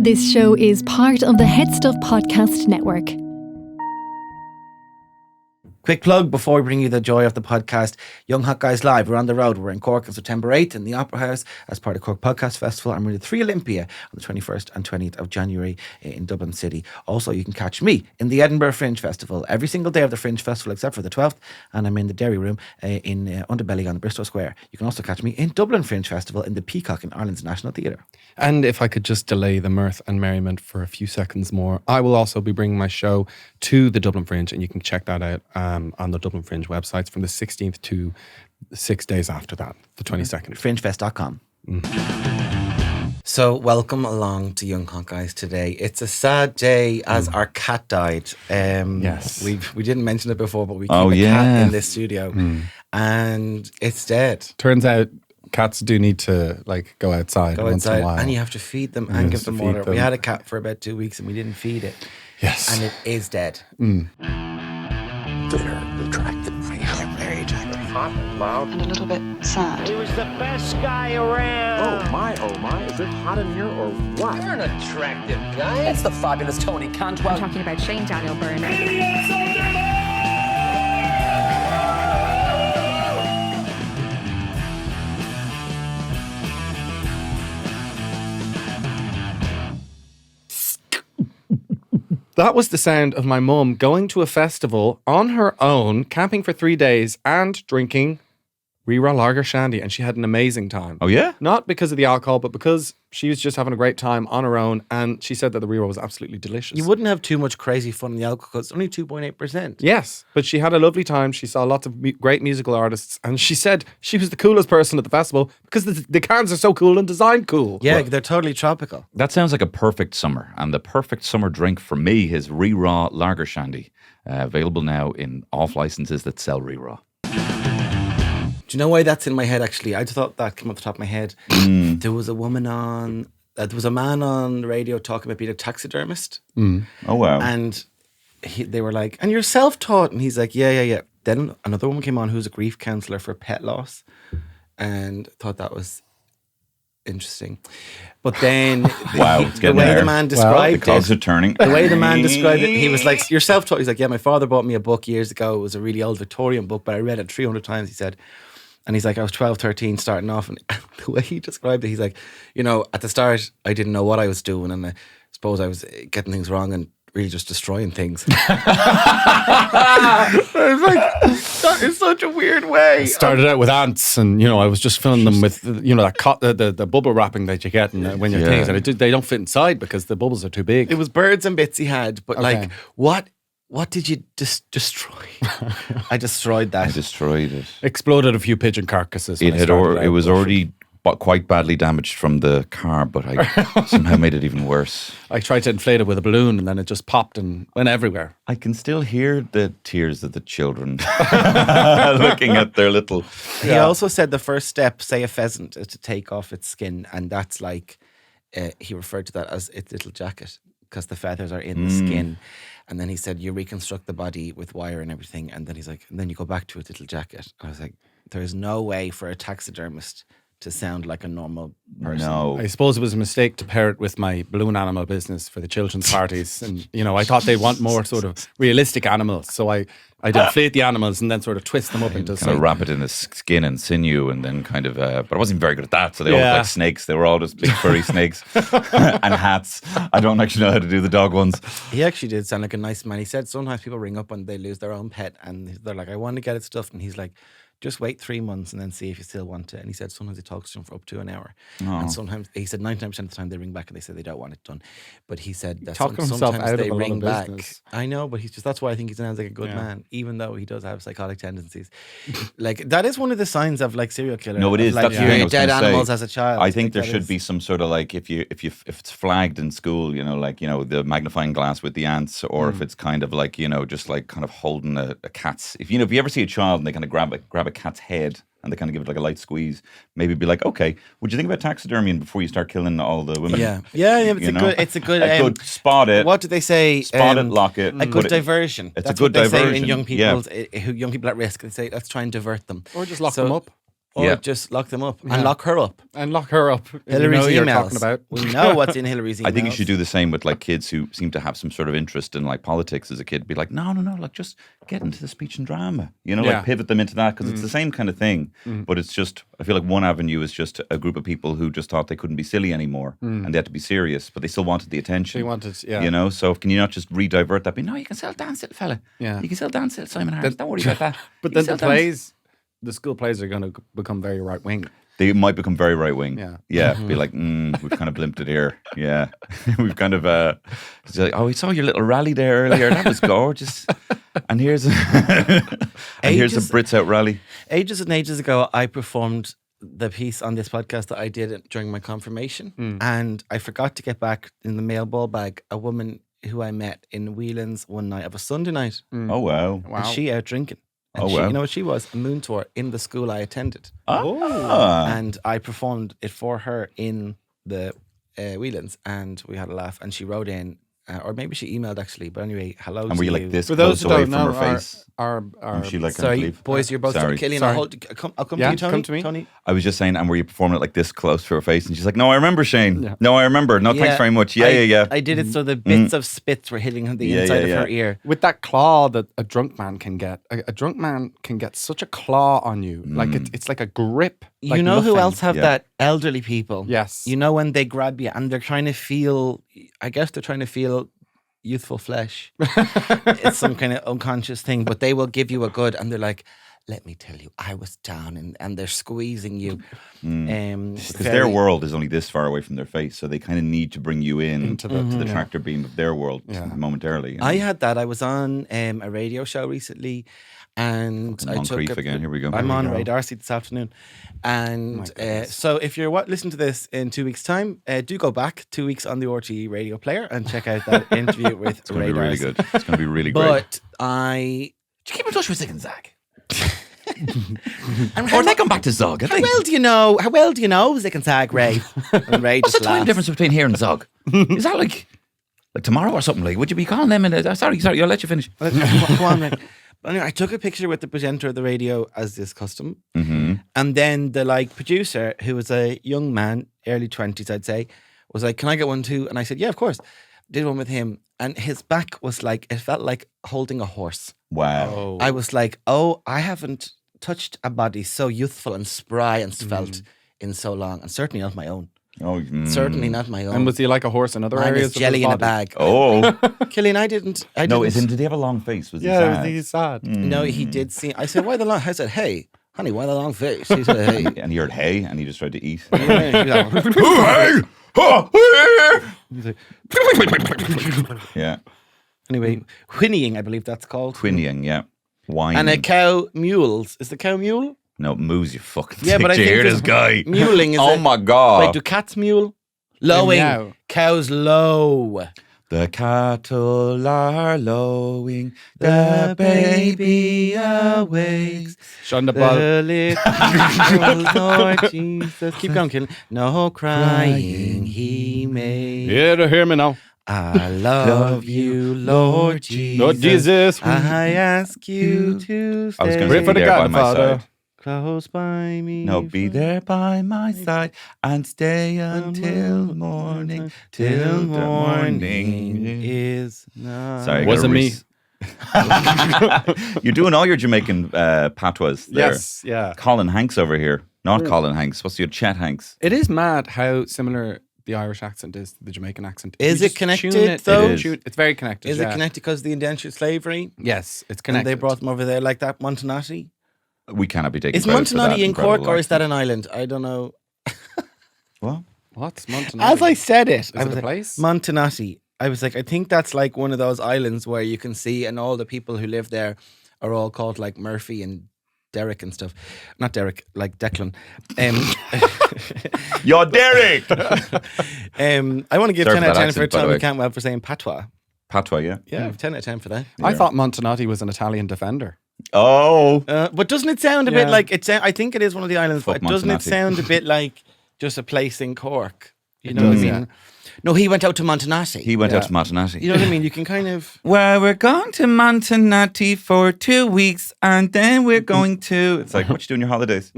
This show is part of the HeadStuff podcast network. Quick plug before we bring you the joy of the podcast. Young Hot Guys Live. We're on the road. We're in Cork on September 8th in the Opera House as part of Cork Podcast Festival. And we're in the 3 Olympia on the 21st and 20th of January in Dublin City. Also, you can catch me in the Edinburgh Fringe Festival every single day of the Fringe Festival except for the 12th. And I'm in the Dairy Room in Underbelly on the Bristol Square. You can also catch me in Dublin Fringe Festival in the Peacock in Ireland's National Theatre. And if I could just delay the mirth and merriment for a few seconds more, I will also be bringing my show to the Dublin Fringe, and you can check that out on the Dublin Fringe websites from the 16th to 6 days after that, the 22nd. Fringefest.com. So welcome along to Young Hot Guys today. It's a sad day as our cat died. Yes. We didn't mention it before, but we keep a cat in this studio and it's dead. Turns out cats do need to go outside once in a while. And you have to feed them and give them water. We had a cat for about 2 weeks and we didn't feed it. Yes. And it is dead. They're attractive. They're very attractive. Hot and loud. And a little bit sad. He was the best guy around. Oh my, is it hot in here or what? You're an attractive guy. It's the fabulous Tony Cantwell. I'm talking about Shane Byrne. That was the sound of my mum going to a festival on her own, camping for 3 days and drinking Rira Lager Shandy, and she had an amazing time. Oh, yeah? Not because of the alcohol, but because she was just having a great time on her own, and she said that the Rira was absolutely delicious. You wouldn't have too much crazy fun in the alcohol because it's only 2.8%. Yes, but she had a lovely time. She saw lots of great musical artists, and she said she was the coolest person at the festival because the cans are so cool and designed cool. Yeah, they're totally tropical. That sounds like a perfect summer. And the perfect summer drink for me is Rira Lager Shandy. Available now in off licenses that sell Rira. Do you know why that's in my head, actually? I just thought that came off the top of my head. There was a man on the radio talking about being a taxidermist. Oh, wow. And they were like, and you're self-taught? And he's like, yeah. Then another woman came on who's a grief counsellor for pet loss and thought that was interesting. But then the way the man described the cogs are turning. The way the man described it, he was like, you're self-taught. He's like, yeah, my father bought me a book years ago. It was a really old Victorian book, but I read it 300 times, he said. And he's like, I was 12, 13 starting off. And the way he described it, he's like, at the start, I didn't know what I was doing. And I suppose I was getting things wrong and really just destroying things. I was like, that is such a weird way. I started out with ants, and I was just filling them with the bubble wrapping that you get and when you're things, and they don't fit inside because the bubbles are too big. It was birds and bits he had, but what did you destroy? I destroyed that. I destroyed it. Exploded a few pigeon carcasses. It was already quite badly damaged from the car, but I somehow made it even worse. I tried to inflate it with a balloon and then it just popped and went everywhere. I can still hear the tears of the children looking at their little... He also said the first step, say a pheasant, is to take off its skin, and that's like, he referred to that as its little jacket because the feathers are in the skin. And then he said, you reconstruct the body with wire and everything. And then he's like, and then you go back to its little jacket. And I was like, there's no way for a taxidermist to sound like a normal person. No. I suppose it was a mistake to pair it with my balloon animal business for the children's parties. And, I thought they'd want more sort of realistic animals. So I'd inflate the animals and then sort of twist them up into kind of wrap it in the skin and sinew and then kind of, but I wasn't very good at that. So they all looked like snakes. They were all just big furry snakes and hats. I don't actually know how to do the dog ones. He actually did sound like a nice man. He said sometimes people ring up and they lose their own pet and they're like, I want to get it stuffed. And he's like, just wait 3 months and then see if you still want it. And he said sometimes he talks to them for up to an hour. Oh. And sometimes, he said 99% of the time they ring back and they say they don't want it done. But he said that sometimes they ring back. I know, but that's why I think he sounds like a good man, even though he does have psychotic tendencies. That is one of the signs of serial killer. No, it is. That's you dead animals as a child. I think there should be some sort of if it's flagged in school, the magnifying glass with the ants, or if it's kind of just kind of holding a cat's. If you ever see a child and they kind of grab a cat's head and they kind of give it a light squeeze, maybe be like, okay, would you think about taxidermy before you start killing all the women? Yeah. It's a good spot it. What do they say? Spot it, lock it. A good diversion. It's a good diversion. Say in young people at risk. They say, let's try and divert them. Or just lock them up. or Yeah. just lock them up Yeah. and lock her up. And lock her up. Hillary's you know who you're emails. talking about. We know what's in Hillary's emails. I think you should do the same with like kids who seem to have some sort of interest in like politics as a kid. Be like, no, like just get into the speech and drama. You know, Yeah. like pivot them into that because it's the same kind of thing. But it's just, I feel like one avenue is just a group of people who just thought they couldn't be silly anymore and they had to be serious, but they still wanted the attention. They wanted, yeah. You know, so can you not just re-divert that? Be no, you can still dance, little fella. Yeah. You can still dance, little Simon Harris. Don't worry about that. But You then can the still dance. school plays are going to become very right wing. They might become very right wing. Yeah. Be like, we've kind of blimped it here. Yeah. We've kind of, it's like, we saw your little rally there earlier. That was gorgeous. And here's, here's a Brits Out rally. Ages and ages ago, I performed the piece on this podcast that I did during my confirmation. And I forgot to get back in the mail ball bag a woman who I met in Whelan's one night of a Sunday night. Oh, wow. And she out drinking. And Oh, she, wow. you know what she was? A moon tour in the school I attended. Ah. And I performed it for her in the Whelan's, and we had a laugh. And she wrote in, or maybe she emailed actually, but anyway, hello And to were you you. like this For those close who away don't from know, her face? our She like, Sorry, leave? boys, you're both Sorry. Killian, Sorry. I'll come Yeah, to you, Tony. come to me. Tony. I was just saying, and were you performing it like this close to her face? And she's like, no, I remember, Shane. Yeah. No, I remember. No, thanks very much. Yeah. I did it so the bits of spits were hitting the Yeah, inside yeah, of her yeah. ear. with that claw that a drunk man can get. A drunk man can get such a claw on you. Like it's like a grip. Like You know who nothing. else have Yeah. that? Elderly people. Yes. You know when they grab you and they're trying to feel, I guess they're trying to feel youthful flesh. It's some kind of unconscious thing, but they will give you a good, and they're like, let me tell you, I was down, and they're squeezing you. Because their world is only this far away from their face, so they kind of need to bring you in to the tractor beam of their world momentarily. You know? I had that. I was on a radio show recently, and Fucking I took Moncrief again. Here we go. I'm Here we on go. Ray Darcy this afternoon, and so if you're listening to this in 2 weeks' time, do go back 2 weeks on the RTE radio player and check out that interview with It's going Ray to be really Darcy. good. It's going to be really great. But I Did you keep in touch with Zig and Zag? and Or they come back to Zog? How well do you know? How well do you know Zick and Zag, Ray? And Ray What's the just time laughs. difference between here and Zog? Is that like tomorrow or something? Like, would you be calling them? Sorry, I'll let you finish. Come on, Ray. But anyway, I took a picture with the presenter of the radio as is custom, and then the producer, who was a young man, early 20s, I'd say, was like, "Can I get one too?" And I said, "Yeah, of course." Did one with him, and his back was like, it felt like holding a horse. Wow. I was like, "Oh, I haven't touched a body so youthful and spry and svelte in so long, and certainly not my own. Oh, Certainly not my own." And was he like a horse in other Mine areas? is jelly of in his a body? bag. Oh. Killian, I didn't. No, did he have a long face? Was he Yeah, sad? he's sad. No, he did see. I said, "Why the long?" I said, "Hey, honey, why the long face?" He said, "Hey." And he heard hay and he just tried to eat. Yeah. Anyway, whinnying, I believe that's called. Whinnying, yeah. Whining. And a cow mules. Is the cow mule? No, moose, you fucking Yeah, but I Did you think hear there's this guy? Mewling is Oh a- my God. Wait, do cats mule? Lowing. meow. Cows low. The cattle are lowing, the baby awakes. Shun the ball. The little Lord Jesus. Keep going, Killian. No crying he made. Yeah, to hear me now. I love you, Lord Jesus. Lord Jesus. I ask you to I was stay going Pray to for be the there by my Godfather. side. close by me. No, be there by my side and stay until morning. Till Till morning morning. is not. Sorry, I Wasn't gotta me. You're doing all your Jamaican patois there. Yes, yeah. Colin Hanks over here. Not Colin Hanks. What's your Chet Hanks? It is mad how similar the Irish accent is to the Jamaican accent. Is You it just connected, tune it, though? It is. It's very connected. Is yeah. it connected because of the indentured slavery? Yes, it's And connected. they brought them over there like that, Montanati? We cannot be taking Is credit for that Montanati in incredible Cork or is that accent. an island? I don't know. What? What's Montanati? As I said it, I it was a like, place? Montanati. I was like, I think that's like one of those islands where you can see, and all the people who live there are all called like Murphy and Derek and stuff. Not Derek, like Declan. You're Derek! I want to give Sorry 10 for out of that 10 for accent, by the Tommy way. Cantwell for saying patois. Patois, yeah. Yeah, 10 out of 10 for that. I thought Montanati was an Italian defender. Oh. But doesn't it sound a bit Yeah. like it's? I think it is one of the islands. Fuck But doesn't it Montanati. sound a bit like just a place in Cork? You know what I does, mean? yeah. No, he went out to Montanati. He went Yeah. out to Montanati. You know what I mean? You can kind of. Well, we're going to Montanati for 2 weeks and then we're going to. It's like, what you do in your holidays?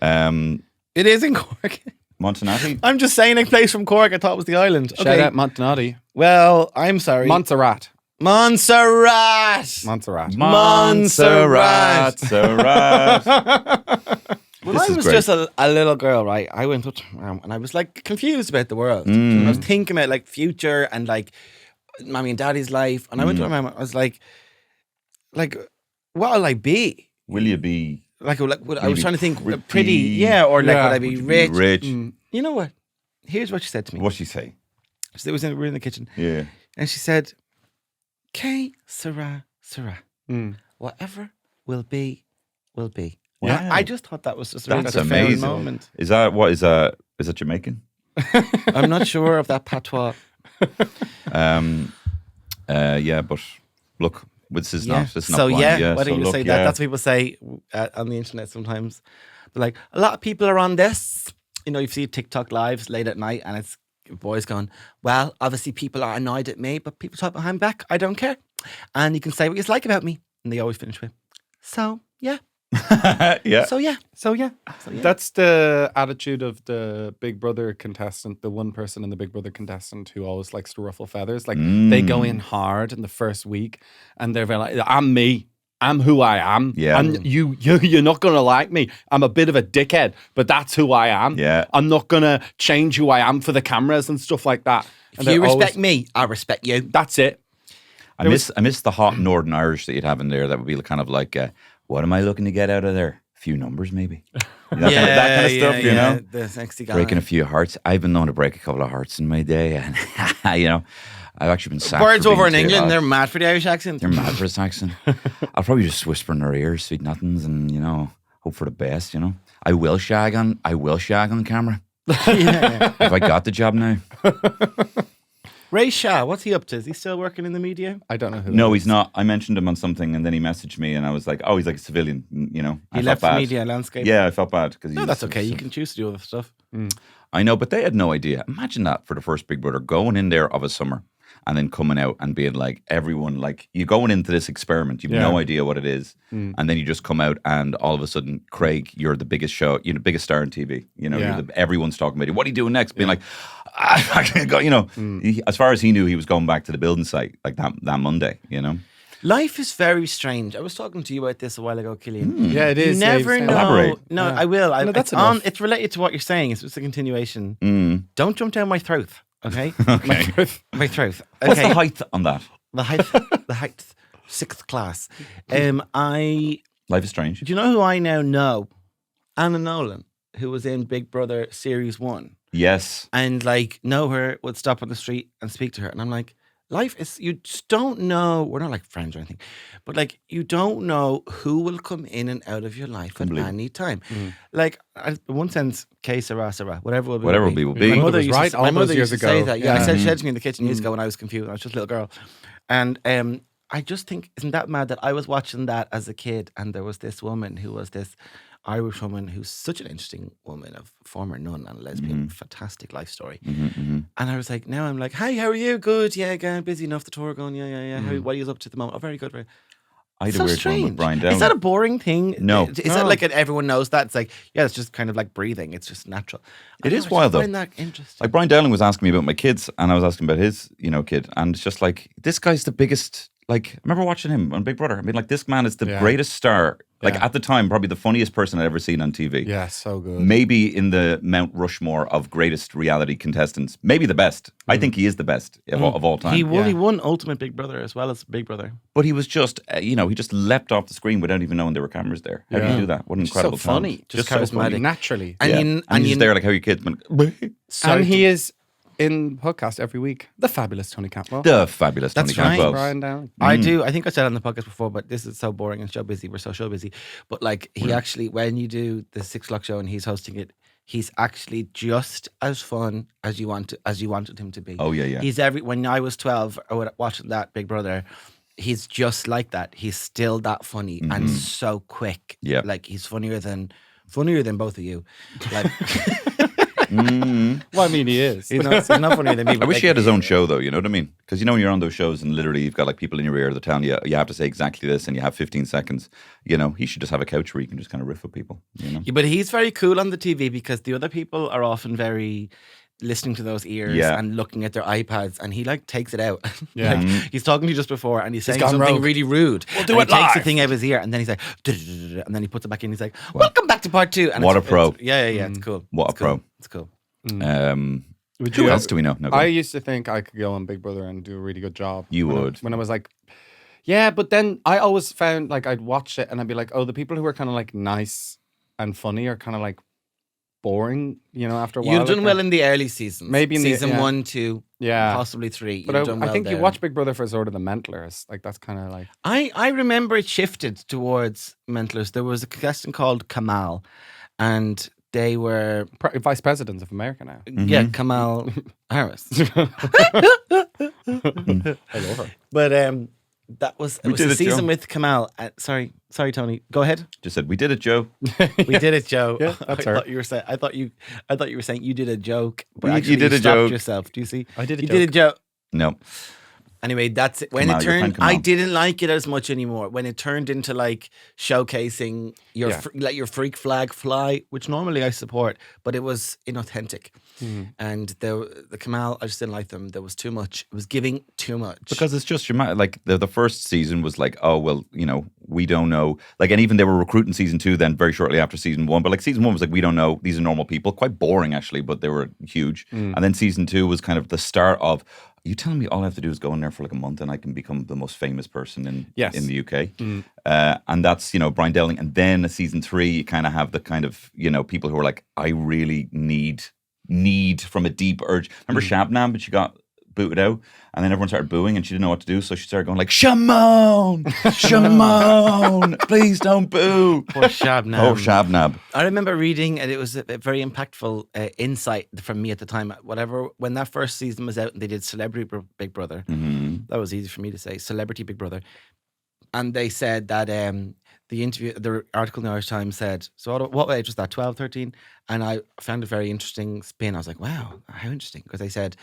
It is in Cork. Montanati? I'm just saying a place from Cork. I thought it was the island. Shout Okay. out Montanati. Well, I'm sorry. Montserrat. Montserrat. Montserrat. Montserrat. Montserrat. When This I is was great. just a little girl, right, I went up to my mum and I was like confused about the world. And I was thinking about like future and like mommy and daddy's life. And I went to my mum, I was like, what will I be? Will you be Like I was Maybe trying to think pretty? pretty, yeah, or like Yeah. would I be Would you rich? be rich? You know what? Here's what she said to me. What'd she say? So we were in the kitchen, Yeah. and she said, "K Sarah, whatever will be, will be." Wow. I just thought that was just a really That's profound amazing. moment. Is that what is that? Is it Jamaican? I'm not sure of that patois. Yeah, but look, this is not. This is not So blind. yeah, why so don't you look, say yeah. that? That's what people say on the internet sometimes. They're like, a lot of people are on this. You know, you see TikTok lives late at night, and it's boys going, well, obviously people are annoyed at me, but people talk behind back. I don't care. And you can say what you like about me. And they always finish with, so yeah. yeah. So yeah. So yeah, that's the attitude of the Big Brother contestant, the one person in the Big Brother contestant who always likes to ruffle feathers. Like they go in hard in the first week, and they're very like, "I'm me, I'm who I am, Yeah. and you're not gonna like me. I'm a bit of a dickhead, but that's who I am. Yeah. I'm not gonna change who I am for the cameras and stuff like that. If And you they're respect always- me, I respect you. That's it. I miss the hot Northern Irish that you'd have in there. That would be kind of like, what am I looking to get out of there? A few numbers, maybe. That kind of stuff, you know. The sexy guy. Breaking a few hearts. I've been known to break a couple of hearts in my day, and you know, I've actually been sacked. Birds for over in being too England, hot. they're mad for the Irish accent. They're mad for this accent. I'll probably just whisper in their ears, sweet nothings, and you know, hope for the best. You know, I will shag on camera. Have I got the job now? Ray Shah, what's he up to? Is he still working in the media? I don't know who. No, that he's is. not. I mentioned him on something, and then he messaged me, and I was like, "Oh, he's like a civilian." You know, He I left felt the bad. media landscape. Yeah, I felt bad because No, that's okay. You can choose to do other stuff. I know, but they had no idea. Imagine that for the first Big Brother, going in there of a summer and then coming out and being like, everyone, like, you're going into this experiment, you've no idea what it is. And then you just come out and all of a sudden, Craig, you're the biggest show, you're the biggest star on TV. You know, everyone's talking about you. What are you doing next? Being like, I can't go, you know, as far as he knew, he was going back to the building site like that Monday, you know? Life is very strange. I was talking to you about this a while ago, Killian. Yeah, it You is. never Yeah, know. Elaborate. No, I will. No, that's it's on. enough. It's related to what you're saying. It's just a continuation. Don't jump down my throat, okay? Okay. My throat. What's Okay. the height on that? The height, 6th class. Life is strange. Do you know who I now know? Anna Nolan, who was in Big Brother Series 1. Yes. And like know her, would stop on the street and speak to her. And I'm like, life is, you just don't know, we're not like friends or anything, but like you don't know who will come in and out of your life at any time. Like in one sense, K Sarah, whatever will be. Whatever will be. My mother was used right to, all my those mother years used to say ago. that. Yeah, I said she said to me in the kitchen years ago when I was confused. I was just a little girl. And I just think, isn't that mad that I was watching that as a kid and there was this woman who was this Irish woman who's such an interesting woman, a former nun and a lesbian, fantastic life story. And I was like, now I'm like, hi, how are you? Good, yeah, again, busy enough, the tour going, yeah. What are you up to at the moment? Oh, very good, very I had so a weird strange. one with Brian Downey. Is that a boring thing? No. Is that like everyone knows that? It's like, yeah, it's just kind of like breathing. It's just natural. It is I wild, though. find that interesting. Like Brian Dowling was asking me about my kids, and I was asking about his, you know, kid, and it's just like this guy's the biggest. Like, I remember watching him on Big Brother. I mean, like this man is the greatest star. Like at the time, probably the funniest person I'd ever seen on TV. Yeah, so good. Maybe in the Mount Rushmore of greatest reality contestants. Maybe the best. I think he is the best of all time. He won Ultimate Big Brother as well as Big Brother. But he was just, you know, he just leapt off the screen without even knowing there were cameras there. How do you do that? What an Just incredible so funny. talent. Just so charismatic. funny. Naturally. And And he's there like, how are your kids? And he is in podcast every week. The fabulous Tony Cantwell. The fabulous That's Tony right. Cantwell. Brian Downey. I do. I think I said it on the podcast before, but this is so boring and show busy. We're so show busy. But like he actually, when you do the 6 o'clock show and he's hosting it, he's actually just as fun as you wanted him to be. Oh, yeah. He's when I was 12 or watching that Big Brother, he's just like that. He's still that funny and so quick. Yeah. Like he's funnier than both of you. Like Well, I mean, he is. He's not funnier than me. I wish he had his own show, though. You know what I mean? Because when you're on those shows and literally you've got like people in your ear that are telling you you have to say exactly this and you have 15 seconds. He should just have a couch where you can just kind of riff with people. Yeah, but he's very cool on the TV because the other people are often very listening to those ears and looking at their iPads, and he like takes it out. Yeah. He's talking to you just before, and he's saying gone something rogue. really rude. We'll do and it he takes the live. thing out of his ear, and then he's like, and then he puts it back in. He's like, "Welcome back to part 2." And What it's- a pro. it's- Yeah, it's cool. What It's a pro. cool. It's cool. Who else do we know? No, go I on. used to think I could go on Big Brother and do a really good job. You when would. when I was like, yeah, but then I always found like I'd watch it and I'd be like, oh, the people who are kind of like nice and funny are kind of like boring, after a while. You've done like well that. in the early seasons. Maybe in the- season yeah. 1, 2, Yeah. possibly 3. But You've done well I think you there. watch Big Brother for sort of the mentalers. Like that's kind of like I remember it shifted towards mentalers. There was a contestant called Kamal, and they were vice presidents of America now. yeah, Kamal Harris. I love her. But that was it We was did a it, season Joe. with Kamal. Sorry, Tony. Go ahead. Just said, we did it, Joe. We did it, Joe. Yeah, that's I her. thought you were saying. I thought you were saying you did a joke, but You actually did a stopped joke. yourself. Do you see? I did a You did a joke. No. Anyway, that's it. When Kamal, it your friend turned, I Kamal. didn't like it as much anymore. When it turned into like showcasing your Yeah. let your freak flag fly, which normally I support, but it was inauthentic. And the Kamal, I just didn't like them. There was too much. It was giving too much. Because it's just like the first season was like, oh well, we don't know. Like, and even they were recruiting season 2 then very shortly after season 1. But like season 1 was like, we don't know. These are normal people. Quite boring actually, but they were huge. And then season 2 was kind of the start of. You telling me all I have to do is go in there for like a month and I can become the most famous person in the UK? And that's Brian Dowling. And then season 3, you kind of have the kind of people who are like, I really need from a deep urge. Remember Shabnam, but she got booted out, and then everyone started booing, and she didn't know what to do, so she started going like, Shimon, please don't boo. Poor Shabnam. Oh, Shabnab. I remember reading, and it was a very impactful insight from me at the time. When that first season was out, and they did Celebrity Big Brother, that was easy for me to say, Celebrity Big Brother, and they said that the article in the Irish Times said, so what age was that, 12, 13? And I found a very interesting spin. I was like, wow, how interesting, because they said,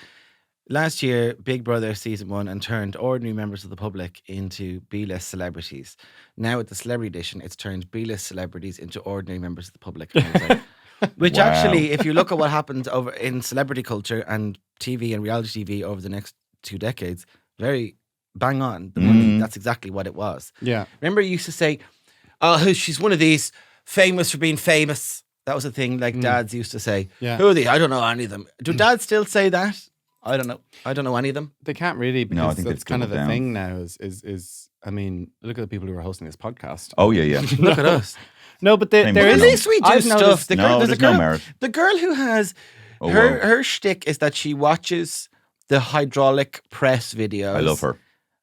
last year, Big Brother season 1 and turned ordinary members of the public into B-list celebrities. Now with the celebrity edition, it's turned B-list celebrities into ordinary members of the public. And I was like, which Wow. actually, if you look at what happens over in celebrity culture and TV and reality TV over the next 2 decades, very bang on. The money, that's exactly what it was. Yeah. Remember you used to say, oh, she's one of these famous for being famous. That was a thing like dads used to say. Yeah. Who are they? I don't know any of them. Do dads still say that? I don't know. I don't know any of them. They can't really because No, I think that's they've kind of the dwindled down. thing now is I mean, look at the people who are hosting this podcast. Oh yeah. Look at us. No, but Same there with is them. At least we do I've stuff. noticed- The No, girl, there's a there's no girl, merit. the girl who has Oh, her wow. her shtick is that she watches the hydraulic press videos. I love her.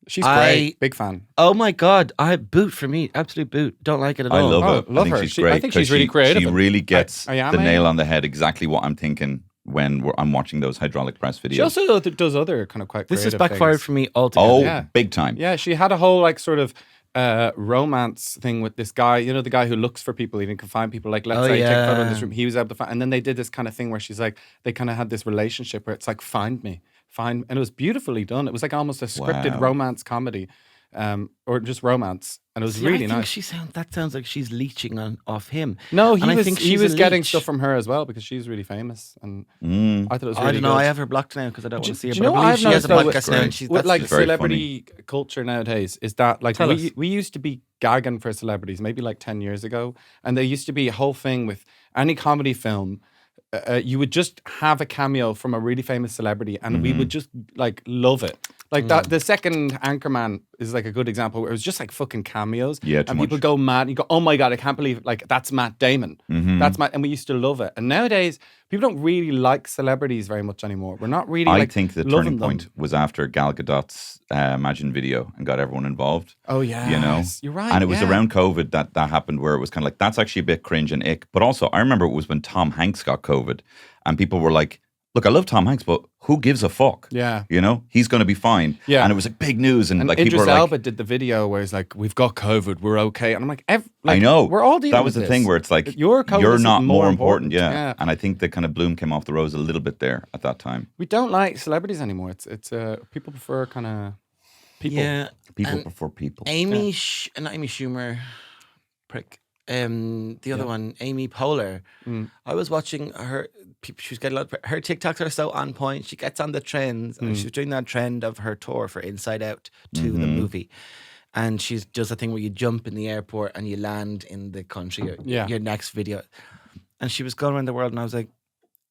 She's great. Big fan. Oh my god, absolute boot. Don't like it at I all. love Oh, her. love I think her. she's She- I great. think 'cause she's really creative She and- really gets I am the a- nail on the head. Exactly what I'm thinking when I'm watching those hydraulic press videos. She also does other kind of quite This has creative backfired things. for me altogether. oh, Yeah. big time. Yeah, she had a whole like sort of romance thing with this guy, the guy who looks for people, he can find people, like let's Oh, say take a photo in yeah. this room, he was able to find, and then they did this kind of thing where she's like, they kind of had this relationship where it's like, find me, and it was beautifully done. It was like almost a scripted Wow. romance comedy, or just romance, and it was See, really I think nice. that sounds like she's leeching off him. No, And I think he she's was a getting leech. stuff from her as well because she's really famous, and I thought it was really I don't know. good. I have her blocked now because I don't want to see her. do you But know I what believe I've she has a noticed, though, podcast now. with- And she's with that's like just very celebrity culture nowadays is that like Tell us. we used to be gagging for celebrities maybe like 10 years ago, and there used to be a whole thing with any comedy film. You would just have a cameo from a really famous celebrity, and we would just like love it. Like that, the second Anchorman is like a good example where it was just like fucking cameos. Yeah, too and people much. go mad. You go, oh my god, I can't believe like that's Matt Damon. That's Matt, and we used to love it. And nowadays, people don't really like celebrities very much anymore. We're not really. I like, think the loving turning them. point was after Gal Gadot's Imagine video and got everyone involved. Oh yeah, you're right. And it was yeah. around COVID that happened, where it was kind of like, that's actually a bit cringe and ick. But also, I remember it was when Tom Hanks got COVID, and people were like, look, I love Tom Hanks, but who gives a fuck? Yeah. You know, he's going to be fine. Yeah. And it was like big news. And like Idris people were Elba like, did the video where he's like, we've got COVID, we're okay. And I'm like, I know. We're all dealing That was with the this. thing where it's like, Your COVID you're is not more more important. important. Yeah. Yeah. And I think the kind of bloom came off the rose a little bit there at that time. We don't like celebrities anymore. It's people prefer kind of people. Yeah. People And prefer people. not Amy Schumer, prick. The other one, Amy Poehler. I was watching her. She was getting a lot. Her TikToks are so on point. She gets on the trends, and she was doing that trend of her tour for Inside Out 2, the movie. And she does a thing where you jump in the airport and you land in the country. Your next video, and she was going around the world, and I was like,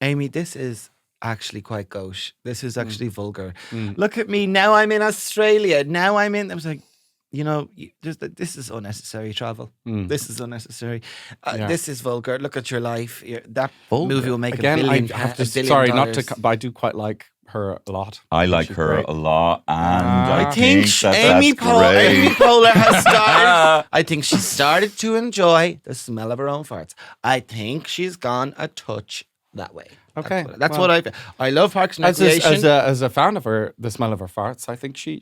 Amy, this is actually quite gauche. This is actually vulgar. Look at me now. I'm in Australia. Now I'm in. I was like, you know, this is unnecessary travel. This is unnecessary. This is vulgar. Look at your life. That movie will make Again, $1 billion. I have to. $1 billion. Sorry, not to. But I do quite like her a lot. I like She's her great. a lot, and I think that Amy that's great. Amy Poehler has started. I think she started to enjoy the smell of her own farts. I think she's gone a touch that way. Okay, That's well, what I love Parks and As Recreation. a fan of her, the smell of her farts, I think she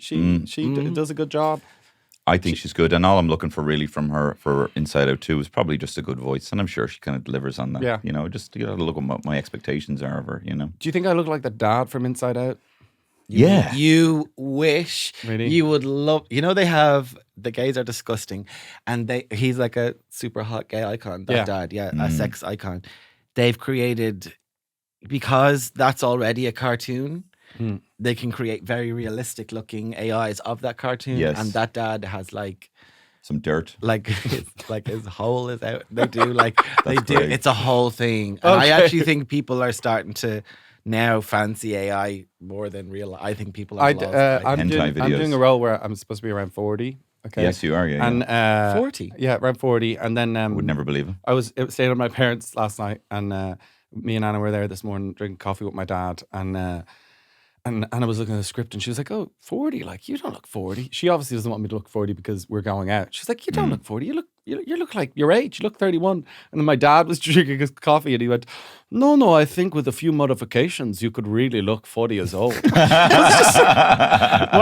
does a good job. I think she's good, and all I'm looking for really from her for Inside Out 2 is probably just a good voice, and I'm sure she kind of delivers on that. Yeah. You know, just to get a look at what my expectations are of her, you know. Do you think I look like the dad from Inside Out? Yeah. You wish Really? you would love. You know, they have the gays are disgusting, and he's like a super hot gay icon. That dad, a sex icon. They've created, because that's already a cartoon. They can create very realistic looking AIs of that cartoon, and that dad has like some dirt, like his hole is out. They do they do. great. It's a whole thing, and I actually think people are starting to now fancy AI more than real. I think people are. I'm Hentai doing videos. a role where I'm supposed to be around 40. Okay. Yes, you are. Yeah, And 40. Yeah, around 40, and then would never believe it. I was staying with my parents last night, and me and Anna were there this morning drinking coffee with my dad, and Anna was looking at the script, and she was like, "Oh, 40? Like, you don't look 40." She obviously doesn't want me to look 40 because we're going out. She's like, "You don't look 40. You look like your age. You look 31." And then my dad was drinking his coffee, and he went, "No, I think with a few modifications, you could really look 40 years old." What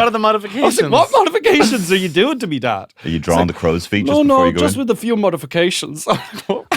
are the I modifications? was like, "What modifications are you doing to me, Dad?" Are you drawing the crow's feet just No, before you go just in? with a few modifications.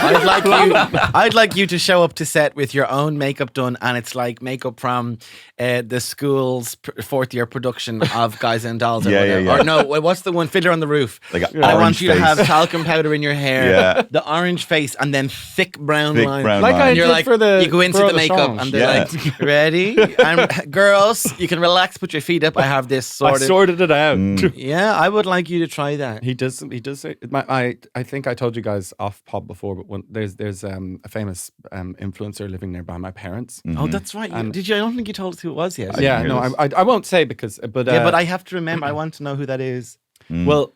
I'd like you to show up to set with your own makeup done, and it's like makeup from the school's fourth year production of Guys and Dolls or whatever. yeah. Or no, what's the one? Fiddler on the Roof. Like an And I want orange you to face. have talcum powder in your hair, Yeah. the orange face, and then thick brown Thick lines. brown Like I line. And you're did like, for the you go into for the the makeup, change. and they're like, ready? And girls, you can relax, put your feet up. I have this I sorted. sorted it out. Yeah, I would like you to try that. He does say I think I told you guys off pod before, but there's a famous influencer living nearby my parents. Oh, that's right. Did you? I don't think you told us who it was yet. Yeah, hear no, this. I won't say because but Yeah, but I have to remember. I want to know who that is. well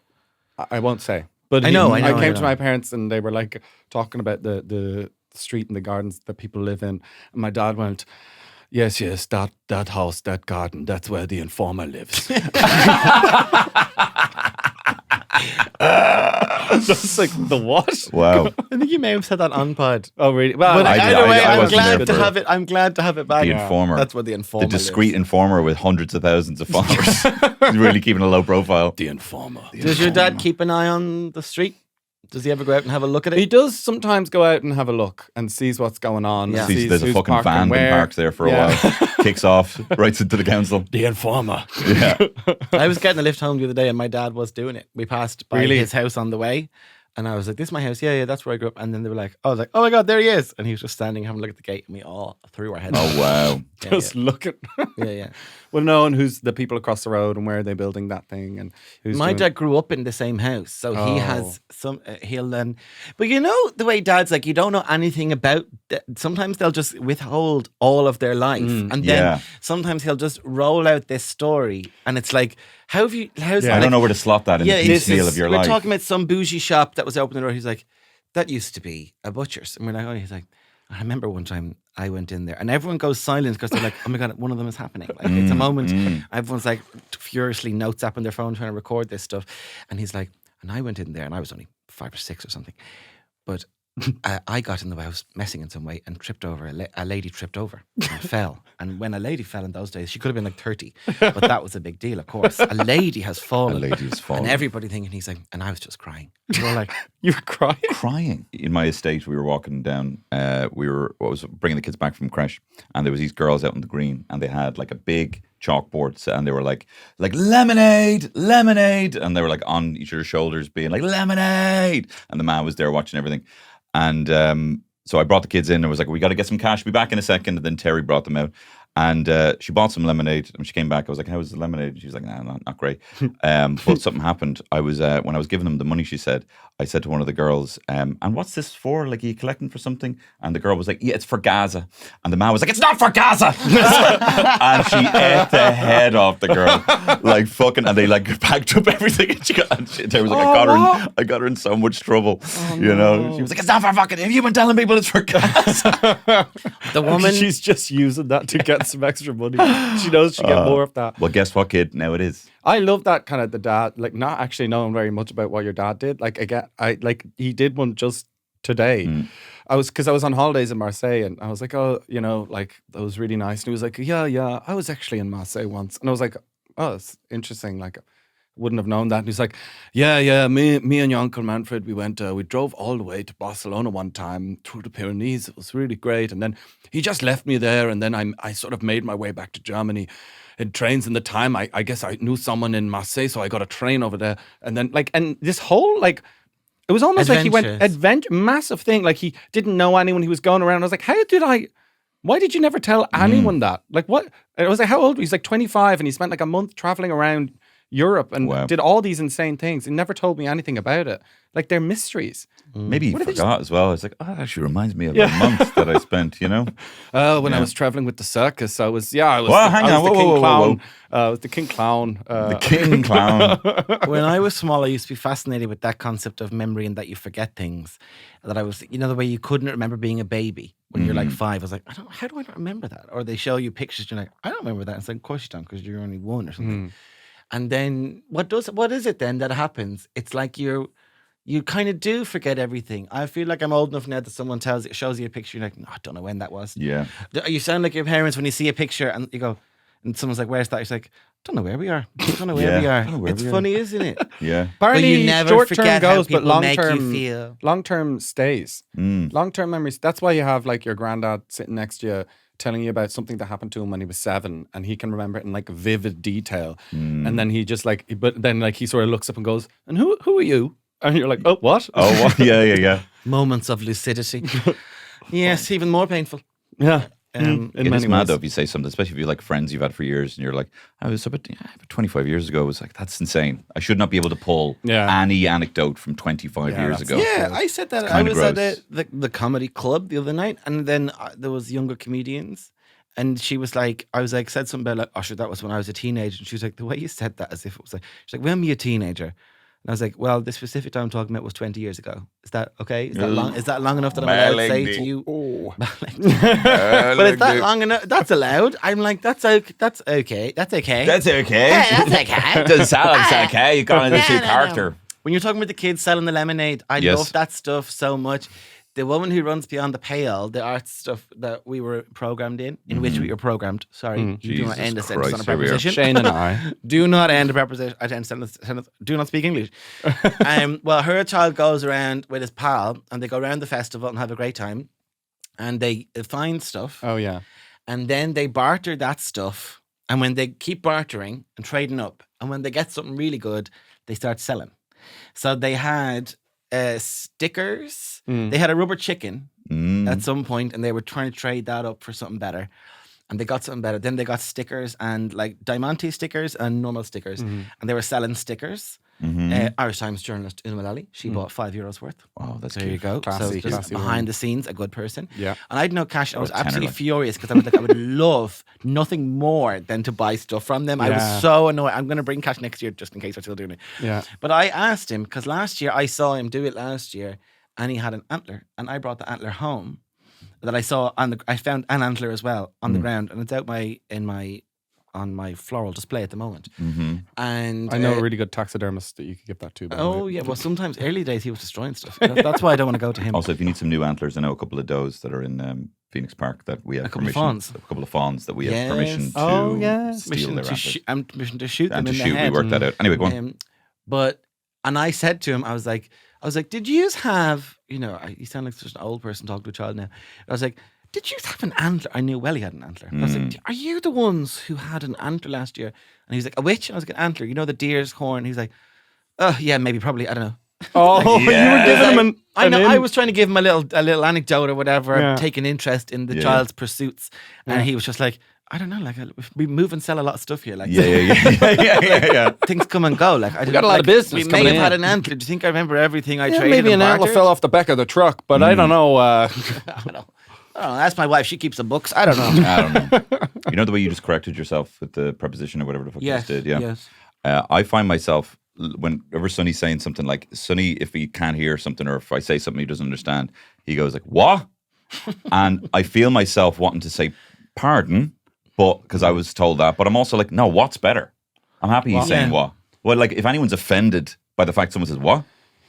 I won't say. But I know, I I came know. to my parents and they were like talking about the street and the gardens that people live in, and my dad went, Yes, that house, that garden, that's where the informer lives. That's like the what? Wow. I think you may have said that on pod. Oh really? Well, But either way, I I'm wasn't glad there to for have it. I'm glad to have it back. The informer. That's what the informer. The discreet informer with hundreds of thousands of followers. He's really keeping a low profile. the informer. Does your dad keep an eye on the street? Does he ever go out and have a look at it? He does sometimes go out and have a look and sees what's going on. Yeah. Sees there's a who's fucking parking van been where. parked there for a Yeah. while. Kicks off, writes it to the council. The informer. Yeah. I was getting a lift home the other day, and my dad was doing it. We passed by Really? his house on the way, and I was like, "This is my house." Yeah, that's where I grew up. And then they were like, "I was like, oh my god, there he is!" And he was just standing having a look at the gate, and we all threw our heads. Oh, wow. Just looking. yeah. Well, knowing who's the people across the road and where are they building that thing and who's My doing- dad grew up in the same house, so he Oh. has some. He'll then, but you know the way dads like you don't know anything about. Sometimes they'll just withhold all of their life, and then Yeah. sometimes he'll just roll out this story, and it's like, how have you? How's Yeah. I like, don't know where to slot that in the this piecemeal is- of your we're life. talking about some bougie shop that was open the door. He's like, that used to be a butcher's, and we're like, oh, he's like, I remember one time I went in there, and everyone goes silent because they're like, oh my god, one of them is happening. Like it's a moment. Everyone's like furiously notes app on their phone trying to record this stuff, and he's like, and I went in there, and I was only 5 or 6 or something, but I got in the way. I was messing in some way and tripped over. A lady tripped over and fell. And when a lady fell in those days, she could have been like 30. But that was a big deal, of course. A lady has fallen. A lady has fallen. And everybody thinking he's like, and I was just crying. We were like, You were crying? Crying. In my estate, we were walking down, I was bringing the kids back from creche, and there was these girls out on the green, and they had like a big chalkboard, and they were like lemonade, lemonade, and they were like on each other's shoulders being like lemonade, and the man was there watching everything. And so I brought the kids in and was like, we got to get some cash, be back in a second. And then Terry brought them out. And she bought some lemonade, and she came back. I was like, "How was the lemonade?" She was like, "Nah, not great." But something happened. I was when I was giving them the money. I said to one of the girls, "And what's this for? Like, are you collecting for something?" And the girl was like, "Yeah, it's for Gaza." And the man was like, "It's not for Gaza." And she ate the head off the girl, like fucking. And they like packed up everything. And Terry was like, I got her in so much trouble. You know, she was like, "It's not for fucking. Have you been telling people it's for Gaza?" the woman. She's just using that to get some extra money. She knows she'll get more of that. Well, guess what, kid? Now it is. I love that kind of the dad, like not actually knowing very much about what your dad did. Like again, he did one just today. I was on holidays in Marseille, and I was like, oh, you know, like that was really nice. And he was like, yeah, I was actually in Marseille once, and I was like, oh, it's interesting. Like, wouldn't have known that. And he's like, yeah, me and your uncle Manfred, we drove all the way to Barcelona one time through the Pyrenees. It was really great. And then he just left me there, and then I sort of made my way back to Germany in trains. In the time, I guess I knew someone in Marseille, so I got a train over there. And then and this whole it was almost like he went massive thing. Like he didn't know anyone. He was going around. I was like, why did you never tell anyone that? Like what? And I was like, how old? He's like 25, and he spent like a month traveling around Europe and did all these insane things and never told me anything about it. Like they're mysteries. Maybe he forgot as well. It's like, oh, that actually reminds me of a month that I spent, you know? When I was traveling with the circus, I was the king clown. The king clown. When I was small, I used to be fascinated with that concept of memory and that you forget things. That I was, you know, the way you couldn't remember being a baby when you're like 5. I was like, how do I not remember that? Or they show you pictures, you're like, I don't remember that. It's like, of course you don't, because you're only 1 or something. And then what is it then that happens? It's like you kind of do forget everything. I feel like I'm old enough now that someone shows you a picture, you're like, no, I don't know when that was. Yeah. You sound like your parents when you see a picture and you go, and someone's like, where's that? You're like, don't know where we are. Don't know where we are. It's funny, isn't it? Yeah. Apparently, you never short forget term goes, how but long make term you feel. Long term stays. Long term memories. That's why you have like your granddad sitting next to you, telling you about something that happened to him when he was 7, and he can remember it in like vivid detail. And then he just he sort of looks up and goes, "And who are you?" And you're like, "Oh, what? Oh, what? Yeah. Moments of lucidity. Yes, even more painful. Yeah. It is mad though if you say something, especially if you like friends you've had for years, and you're like, I was about 25 years ago. I was like, that's insane. I should not be able to pull any anecdote from 25 years ago. Yeah, I said that. I was at the comedy club the other night, and then there was younger comedians, and she was like, said something about like, oh, sure, that was when I was a teenager, and she was like, the way you said that, as if it was like, she's like, when were you a teenager? And I was like, well, the specific time I'm talking about was 20 years ago. Is that okay? Is that long? Is that long enough that I'm allowed to say to you? Oh. But is that long enough? That's allowed. I'm like, that's okay. That's okay. That's okay. Yeah, that's okay. It doesn't sound like it's okay. You've gone into character. No. When you're talking about the kids selling the lemonade, I love that stuff so much. The woman who runs Beyond the Pale, the art stuff that we were programmed in which we were programmed. Sorry, you do not end a sentence on a preposition. Shane and I do not end a preposition. I end sentence. Do not speak English. Well, her child goes around with his pal, and they go around the festival and have a great time, and they find stuff. Oh yeah, and then they barter that stuff, and when they keep bartering and trading up, and when they get something really good, they start selling. So they had stickers. They had a rubber chicken at some point, and they were trying to trade that up for something better. And they got something better. Then they got stickers and like Diamante stickers and normal stickers. And they were selling stickers. Irish Times journalist Una Mullally, she bought €5 worth. Oh, that's there. You go. Classy, so just behind the scenes, a good person. Yeah. And I had no cash. I was absolutely furious because I was like, I would love nothing more than to buy stuff from them. I was so annoyed. I'm going to bring cash next year just in case they're still doing it. Yeah. But I asked him, because last year I saw him do it last year, and he had an antler, and I brought the antler home. That I saw I found an antler as well on the ground, and it's out in my on my floral display at the moment. And I know a really good taxidermist that you could give that to. by the oh way. yeah, well sometimes early days he was destroying stuff. That's why I don't want to go to him. Also, if you need some new antlers, I know a couple of does that are in Phoenix Park that we have couple of permission. fawns. A couple of fawns that we have Yes. permission to Oh, yes. steal their antlers. Permission to shoot them And to in the shoot, we head. worked that out. Anyway, go on. And I said to him, I was like, did you have, you sound like such an old person talking to a child now. I was like, did you have an antler? I knew well he had an antler. I was like, are you the ones who had an antler last year? And he was like, a which? And I was like, an antler. You know the deer's horn? He's like, oh yeah, maybe, probably, I don't know. Oh, you were giving him I know. I was trying to give him a little anecdote or whatever, Yeah. taking interest in the child's pursuits, and he was just like, I don't know, like we move and sell a lot of stuff here, like Yeah. things come and go. Like I got a lot of business We may coming have in. had an antler. Do you think I remember everything I Yeah, traded? maybe and an antler bartered? fell off the back of the truck, but I don't know. I don't know. Ask my wife. She keeps the books. I don't know. I don't know. You know the way you just corrected yourself with the preposition or whatever the fuck you just did? Yeah. Yes. I find myself, whenever Sonny's saying something like, Sonny, if he can't hear something or if I say something he doesn't understand, he goes like, what? And I feel myself wanting to say, pardon, but because I was told that. But I'm also like, no, what's better? I'm happy he's saying what. Well, like if anyone's offended by the fact someone says what,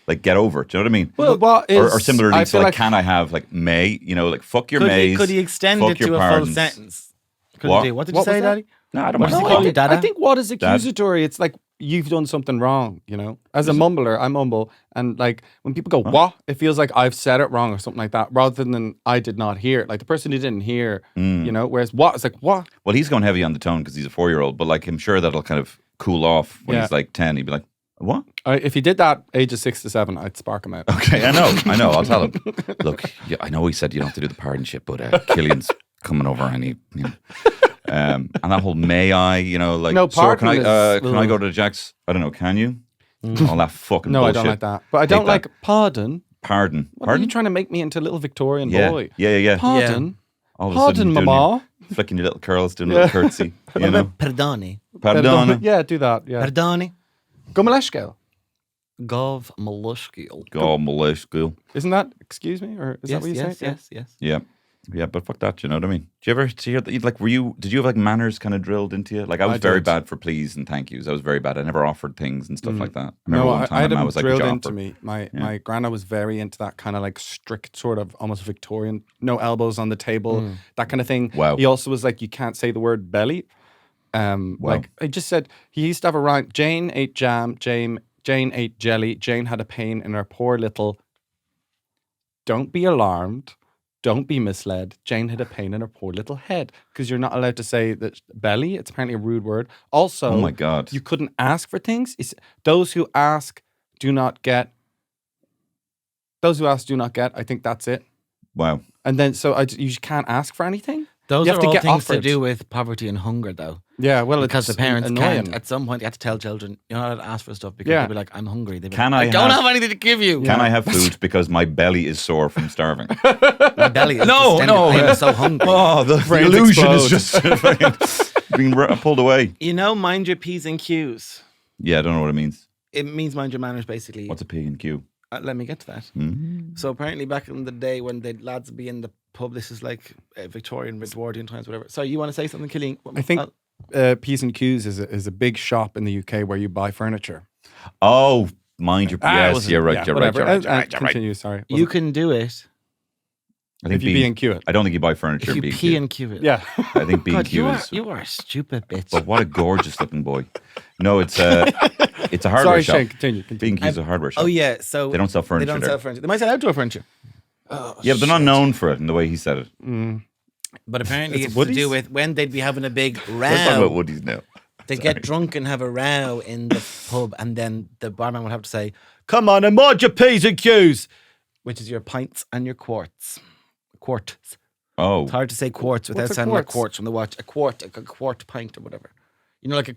like get over it. Do you know what I mean? Well, what is, or similarly I to feel like, can I have like may? Like fuck your mays. Could he extend fuck it to your a pardons. full sentence? Could What? he do? What did What you say, was that? Daddy? No, I don't What mind. does he call you, Dada? I think what is accusatory? It's like you've done something wrong, As a mumbler, I mumble. And like when people go, what? It feels like I've said it wrong or something like that, rather than I did not hear it. Like the person who didn't hear, whereas what? It's like, what? Well, he's going heavy on the tone because he's a 4-year-old, but like I'm sure that'll kind of cool off when Yeah. he's like 10. He'd be like, what? If he did that ages 6 to 7, I'd spark him out. Okay, I know. I'll tell him. Look, yeah, I know he said you don't have to do the pardon shit, but Killian's coming over and he, and that whole may I, like, No, so can pardon I, is- can I go to Jack's? I don't know, can you? All that fucking No, bullshit. I don't like that. But I don't Hate like that. pardon. Pardon. What are Pardon? you trying to make me into a little Victorian Yeah. boy? Yeah. Pardon. All of a sudden Pardon, you're doing mama. your- flicking your little curls, doing a little curtsy, Perdoni. Pardon. Yeah, do that. Yeah. Perdoni. Gomaleshkel. Gov Molluskil. Go Malay school. Isn't that, excuse me? Or is that what you say? Yes. Yeah, but fuck that, you know what I mean? Do you ever hear that? Like, did you have like manners kind of drilled into you? Like, I was very did. bad for please and thank yous. I was very bad. I never offered things and stuff like that. I No, remember one I time had my mum them was like, drilled "Would you into offer?" me. My grandma was very into that kind of like strict sort of almost Victorian, no elbows on the table, that kind of thing. Wow. He also was like, you can't say the word belly. Like I just said, he used to have a rhyme. Jane ate jam, Jane ate jelly, Jane had a pain in her poor little. Don't be alarmed. Don't be misled. Jane had a pain in her poor little head, because you're not allowed to say that belly. It's apparently a rude word. Also, Oh my God. you couldn't ask for things. Those who ask do not get. Those who ask do not get. I think that's it. Wow. And then you just can't ask for anything. Those You are have to all get things to offered. do with poverty and hunger, though. Yeah, well, Because it's the parents annoying. can't. At some point, you have to tell children, you're not allowed to ask for stuff because Yeah. they'll be like, I'm hungry. They'll be Can like, I don't have- have anything to give you. Can I have food because my belly is sore from starving? My belly is No, distended. no. I'm so hungry. Oh, the Brains illusion explode. is just being pulled away. Mind your P's and Q's. Yeah, I don't know what it means. It means mind your manners, basically. What's a P and Q? Let me get to that. Mm. So apparently back in the day when the lads would be in the pub, this is like Victorian, Edwardian times, whatever. So you want to say something, Killian? I think P's and Q's is a big shop in the UK where you buy furniture. Oh, mind your. Yes, wasn't- you're right. yeah, You're right. whatever. You're right. You're right. Continue. Sorry. you can do it I think If you B and Q it. I don't think you buy furniture. if you B and P Q. and Q it. Yeah. I think B and God, Q you is. are a stupid bitch. But what a gorgeous looking boy. No, it's a hardware Sorry, shop. Shane. Continue. B and Q is a hardware shop. Oh yeah, so They don't sell furniture They don't there. sell furniture. They might sell outdoor furniture. Yeah, but they're not known for it in the way he said it. But apparently It's it's to Woodies? do with when they'd be having a big Let's talk about row. Woodies now. They'd get drunk and have a row in the pub, and then the barman would have to say, "Come on and mind your P's and Q's," which is your pints and your quarts. Quarts. Oh, It's hard to say quarts without What's a sounding like quarts? quarts from the watch. A quart pint or whatever. Like can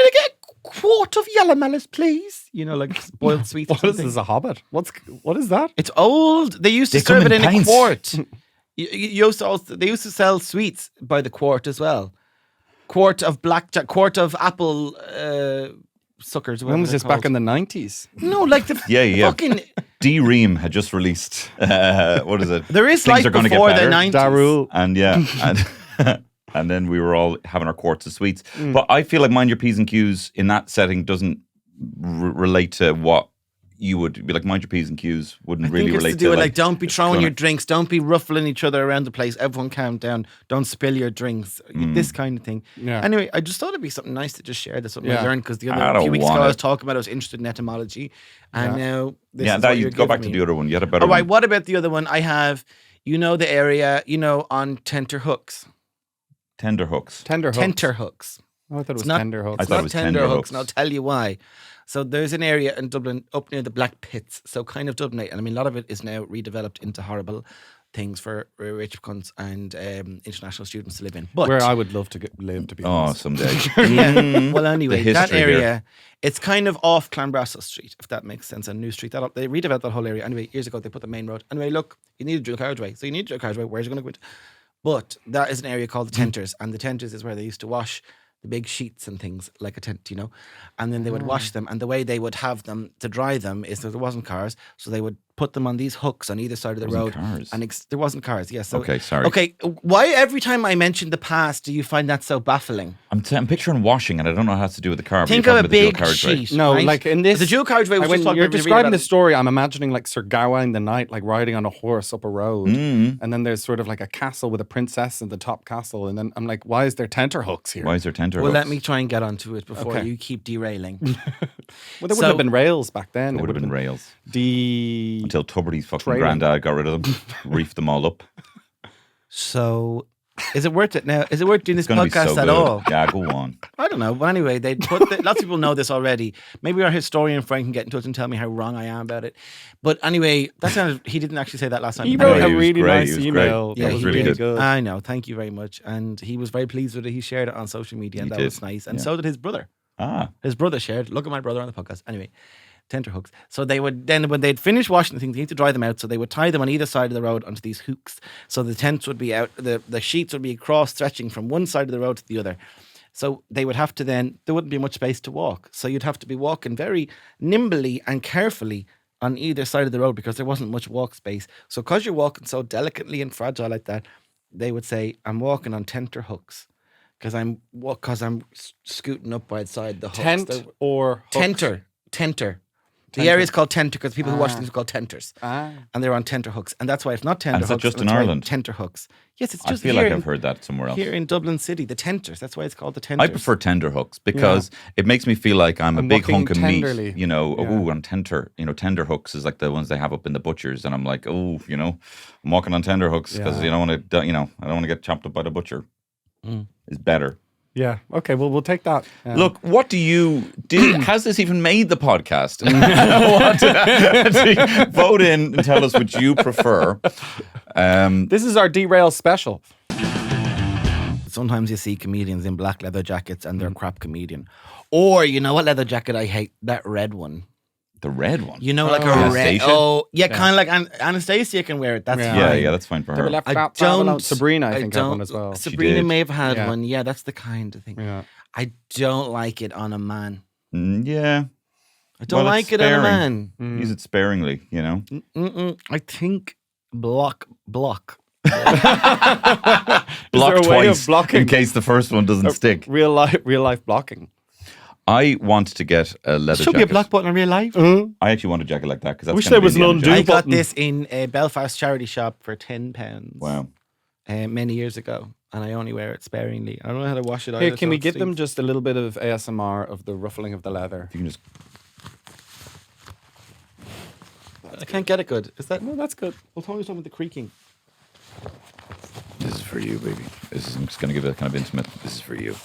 I get a quart of yellow malice, please? Like boiled sweets. or What is something. this? A hobbit? What is that? It's old. They used to They come serve it in in a pints. quart. They used to sell sweets by the quart as well. Quart of blackjack, quart of apple suckers. When was this back in the 90s? No, like the Yeah. fucking. D Ream had just released. What is it? There is Things like are gonna get before the better. 90s. Daru. And yeah, and And then we were all having our quarts of sweets. But I feel like mind your P's and Q's in that setting doesn't relate to what you would be like. Mind your P's and Q's wouldn't really relate to do to it like don't be throwing your gonna- drinks, don't be ruffling each other around the place. Everyone calm down. Don't spill your drinks. This kind of thing. Yeah. Anyway, I just thought it'd be something nice to just share. That's something I Yeah. learned because the I other don't few weeks ago want I was it. talking about I was interested in etymology, and now this Yeah, is that what you you're go back giving to me. the other one. You had a better All right, one. what about the other one? I have, the area, on Tenter Hooks. Tender hooks. Tender hooks. Tenter Hooks. Oh, I thought it was It's not- tender hooks. I It's thought not it was tender tender hooks, hooks. and I'll tell you why. So there's an area in Dublin up near the Black Pits, so kind of Dublinite, and I mean a lot of it is now redeveloped into horrible things for rich cunts and international students to live in. But Where I would love to live, to be Oh, honest. someday. yeah, well anyway, The that history area, here. it's kind of off Clanbrassil Street, if that makes sense, and New Street. They redeveloped that whole area. Anyway, years ago they put the main road. Anyway, look, you need a dual carriageway, so you need a dual carriageway. Where's it going to go into? But that is an area called the Tenters, and the Tenters is where they used to wash the big sheets and things like a tent, and then they would wash them. And the way they would have them to dry them is that there wasn't cars, so they would put them on these hooks on either side of the road. Cars. And there wasn't cars, yes. So, Okay, sorry. Okay, why every time I mention the past do you find that so baffling? I'm picturing washing, and I don't know how it has to do with the car. but Think you're of a talking about the dual big carriageway. sheet. No, right? like in this, The dual carriageway was when just talking you're about describing the redevelopment. story, I'm imagining like Sir Gawain in the night, like riding on a horse up a road, and then there's sort of like a castle with a princess in the top castle, and then I'm like, why is there tenter hooks here? Why is there tender Well, hooks? let me try and get onto it before Okay. you keep derailing. Well, there So- wouldn't have been rails back then. It would have been rails. The Until Tuberty's fucking Trailing. granddad got rid of them, reefed them all up. So, is it worth it now? Is it worth doing this It's going to be podcast so at good. all? Yeah, go on. I don't know. But anyway, they put lots of people know this already. Maybe our historian Frank can get in touch and tell me how wrong I am about it. But anyway, he didn't actually say that last time. he Anyway, wrote he a was really great, nice he was email. great. That Yeah, was he really did. good. I know. Thank you very much. And he was very pleased with it. He shared it on social media, and He that did. was nice. And Yeah. so did his brother. Ah, His brother shared. Look at my brother on the podcast. Anyway, tenter hooks. So they would then, when they'd finish washing the things, they need to dry them out. So they would tie them on either side of the road onto these hooks. So the tents would be out, the sheets would be across, stretching from one side of the road to the other. So they would have to then, there wouldn't be much space to walk. So you'd have to be walking very nimbly and carefully on either side of the road because there wasn't much walk space. So because you're walking so delicately and fragile like that, they would say, I'm walking on tenter hooks. Because I'm scooting up by the side of the hooks. Tent or hooks? Tenter. The area is called tenter because people who watch things are called tenters. Ah. And they're on tenter hooks. And that's why it's not tenter And is that hooks. just that's in why Ireland? Tenter hooks. Yes, it's I just feel here like in, I've heard that somewhere else. here in Dublin City. The tenters. That's why it's called the tenters. I prefer tender hooks because it makes me feel like I'm a I'm big walking hunk of tenderly. meat. Ooh, I'm tender. Tender hooks is like the ones they have up in the butchers, and I'm like, I'm walking on tender hooks because Yeah. you don't want to, I don't want to get chopped up by the butcher. It's better. Yeah. Okay. Well, we'll take that. Look, what do you do? Has this even made the podcast? Vote in and tell us what you prefer. This is our Derail Special. Sometimes you see comedians in black leather jackets and they're a crap comedian. Or, you know what leather jacket I hate? That red one. The red one. Like a red. Anastasia? Oh, yeah, kind of like Anastasia can wear it. That's fine. Yeah, that's fine for her. I don't. Sabrina, I think, had one as well. Sabrina did. may have had Yeah. one. Yeah, that's the kind of thing. Yeah. I don't like it on a man. Yeah. I don't Well, like it's it on a sparing. man. Use it sparingly, I think block. Block there a way twice of blocking? in case the first one doesn't stick. Real life blocking. I want to get a leather Should jacket. be a block button in real life. I actually want a jacket like that because that's Wish gonna there be was the an end undo jacket. I got button. this in a Belfast charity shop for £10. Wow. Many years ago, and I only wear it sparingly. I don't know how to wash it. Here, either, can so we it give them stinks. just a little bit of ASMR of the ruffling of the leather? If you can just I can't get it good. Is that? No, that's good. Well, Tony's talking with the creaking. This is for you, baby. I'm just going to give it a kind of intimate. This is for you.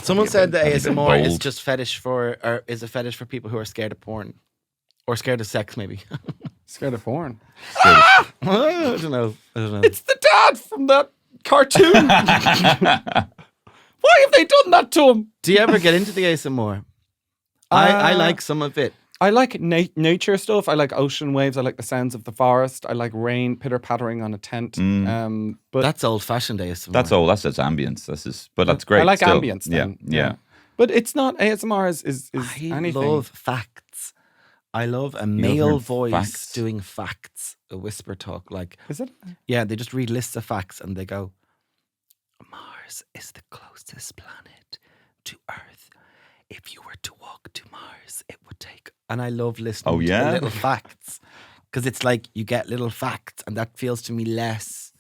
Someone said that a bit ASMR is bold. just fetish for, or is a fetish for people who are scared of porn, or scared of sex, maybe. Scared of porn. I don't know. It's the dad from that cartoon. Why have they done that to him? Do you ever get into the ASMR? I like some of it. I like nature stuff. I like ocean waves. I like the sounds of the forest. I like rain pitter-pattering on a tent. But That's old-fashioned ASMR. That's all. That's just ambience. But that's great. I like still. ambience. Yeah, Then. yeah. But it's not ASMR is I anything. love facts. I love a love male hearing voice facts? doing facts, a whisper talk. Like, Is it? yeah, they just read lists of facts and they go, Mars is the closest planet to Earth. If you were to walk to Mars, it would take... And I love listening to the little facts. Because it's like you get little facts, and that feels to me less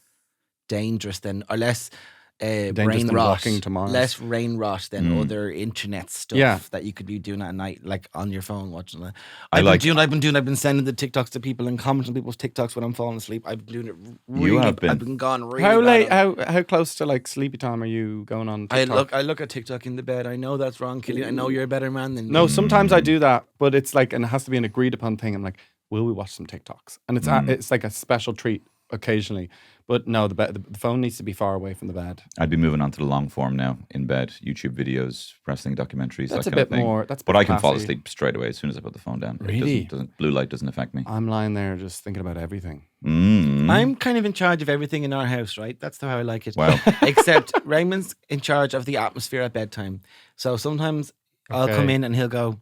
dangerous than... Or less... brain rot, walking to Mars. Less brain rot than other internet stuff that you could be doing at night, like on your phone watching that. I've been sending the TikToks to people and commenting on people's TikToks when I'm falling asleep. I've been doing it really. I've been gone really. How late? bad. How close to like sleepy time are you going on TikTok? I look at TikTok in the bed. I know that's wrong, Killian. I know you're a better man than me. No, sometimes I do that, but it's like, and it has to be an agreed upon thing. I'm like, will we watch some TikToks? And it's like a special treat occasionally. But no, the phone needs to be far away from the bed. I'd be moving on to the long form now in bed. YouTube videos, wrestling documentaries, That's that a kind bit of thing. more. That's But I can fall classy. asleep straight away as soon as I put the phone down. Really? Blue light doesn't affect me. I'm lying there just thinking about everything. I'm kind of in charge of everything in our house, right? That's how I like it. Wow. Except Raymond's in charge of the atmosphere at bedtime. So sometimes I'll come in and he'll go,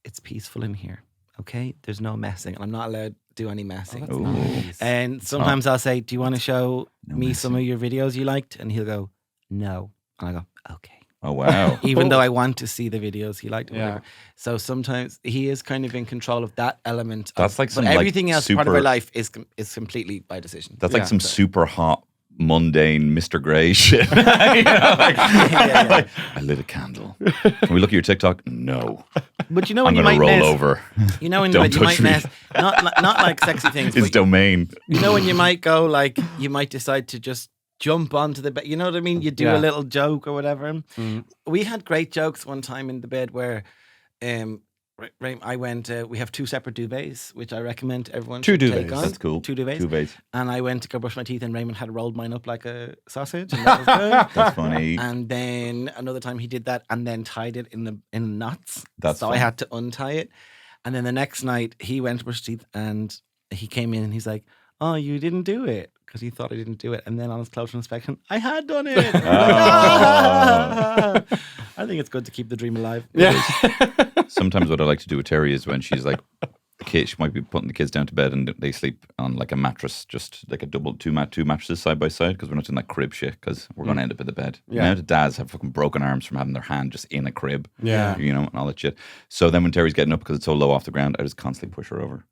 "It's peaceful in here, okay? There's no messing." And I'm not allowed to do any messing. That's nice. And sometimes I'll say, "Do you want to show me some of your videos you liked?" And he'll go, "No." And I go, "Okay." Oh, wow. Even though I want to see the videos he liked. Or Yeah. whatever. So sometimes he is kind of in control of that element. That's like but some, like, everything else part of super- our life is completely by decision. That's like Yeah. some super hot, mundane Mr. Grey shit. You know, like, I lit a candle. Can we look at your TikTok? No. But you know when I'm you going might to roll mess, over. You know when Don't you might touch me. mess, not like sexy things. His But domain. you know when you might go like you might decide to just jump onto the bed. You know what I mean? You do Yeah. a little joke or whatever. We had great jokes one time in the bed where, I went. We have 2 separate duvets, which I recommend everyone Two should duvets. take on. That's cool. 2 duvets. Two bays. And I went to go brush my teeth, and Raymond had rolled mine up like a sausage, and that was good. That's funny. And then another time he did that, and then tied it in knots. That's so I fun. had to untie it. And then the next night he went to brush his teeth, and he came in and he's like, "Oh, you didn't do it," because he thought I didn't do it. And then on his closer inspection, I had done it. I think it's good to keep the dream alive. Yeah. Sometimes what I like to do with Terry is when she's like, she might be putting the kids down to bed and they sleep on like a mattress, just like a two mattresses side by side, because we're not in that crib shit, because we're going to end up in the bed. Yeah. Now the dads have fucking broken arms from having their hand just in a crib. Yeah. You know, and all that shit. So then when Terry's getting up because it's so low off the ground, I just constantly push her over.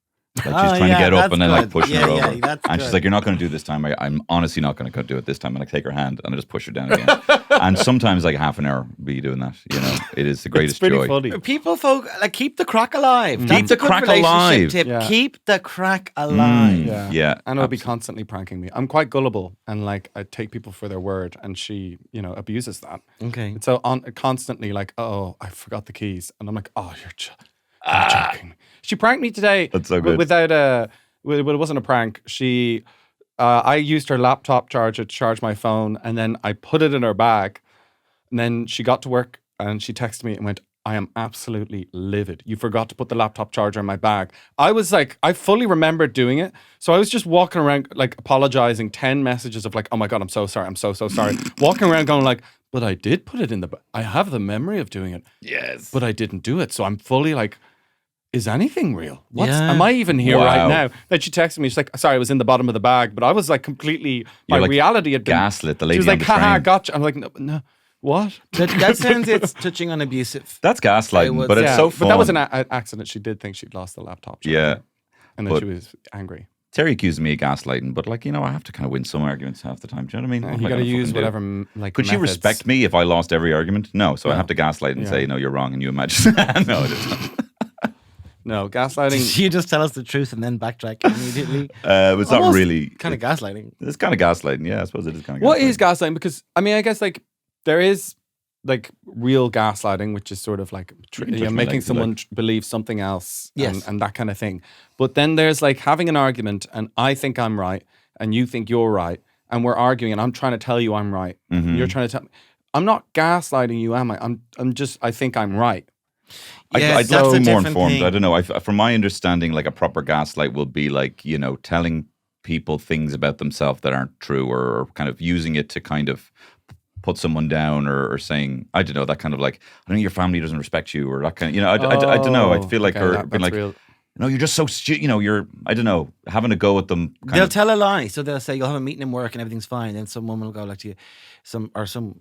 Like Oh, she's trying yeah, to get up that's and then like good. pushing Yeah, her yeah, over. that's And she's good. like, "You're not going to do this time. I'm honestly not going to do it this time." And I take her hand and I just push her down again. And sometimes like half an hour be doing that. You know, it is the greatest It's pretty joy. funny. People, like, keep the crack alive. Keep That's the a good crack relationship alive. Tip. Yeah. Keep the crack alive. Yeah. And it'll be constantly pranking me. I'm quite gullible, and like I take people for their word, and she, abuses that. Okay. And so constantly like, "Oh, I forgot the keys," and I'm like, "Oh, you're joking." She pranked me today. That's so good. Without well, it wasn't a prank. She, I used her laptop charger to charge my phone, and then I put it in her bag, and then she got to work and she texted me and went, "I am absolutely livid. You forgot to put the laptop charger in my bag." I was like, I fully remembered doing it. So I was just walking around like apologizing, 10 messages of like, "Oh my God, I'm so sorry. I'm so sorry." Walking around going like, "But I did put it in the bag. I have the memory of doing it. Yes. But I didn't do it." So I'm fully like, is anything real? Yeah. Am I even here Wow. right now? Then she texted me. She's like, "Sorry, it was in the bottom of the bag." But I was like completely, my You're like reality had been gaslit the lady She was on like, the "Haha, train." gotcha." I'm like, no, what? That sounds it's touching on abusive. That's gaslighting, was- but it's Yeah, so fun. But that was an accident. She did think she'd lost the laptop. Yeah. And then but- she was angry. Terry accused me of gaslighting, but like, I have to kind of win some arguments half the time. Do you know what I mean? What am You I got to gonna use fucking do? whatever Could she methods. respect me if I lost every argument? No. So I No. have to gaslight and Yeah. say, "No, you're wrong," and you imagine. No, it isn't. No, gaslighting. You just tell us the truth and then backtrack immediately. It's not Almost really kind of gaslighting. It's kind of gaslighting. Yeah, I suppose it is kind of. What is gaslighting? Because I mean, I guess like there is like real gaslighting, which is sort of like can touch my making legs, someone like. believe something else, Yes. and that kind of thing. But then there's like having an argument, and I think I'm right, and you think you're right, and we're arguing, and I'm trying to tell you I'm right. Mm-hmm. You're trying to tell me. I'm not gaslighting you, am I? I'm just. I think I'm right. Yes, I'd that's like to a be more different informed. thing. I don't know. From my understanding, like a proper gaslight will be like, telling people things about themselves that aren't true, or kind of using it to kind of put someone down, or saying, I don't know, that kind of like, "I think your family doesn't respect you," or that kind of, I don't know. I feel like, okay, or that's being like, real. you're just so you're I don't know, having a go at them. They'll tell a lie, so they'll say you'll have a meeting in work and everything's fine. Then some woman will go like to you, some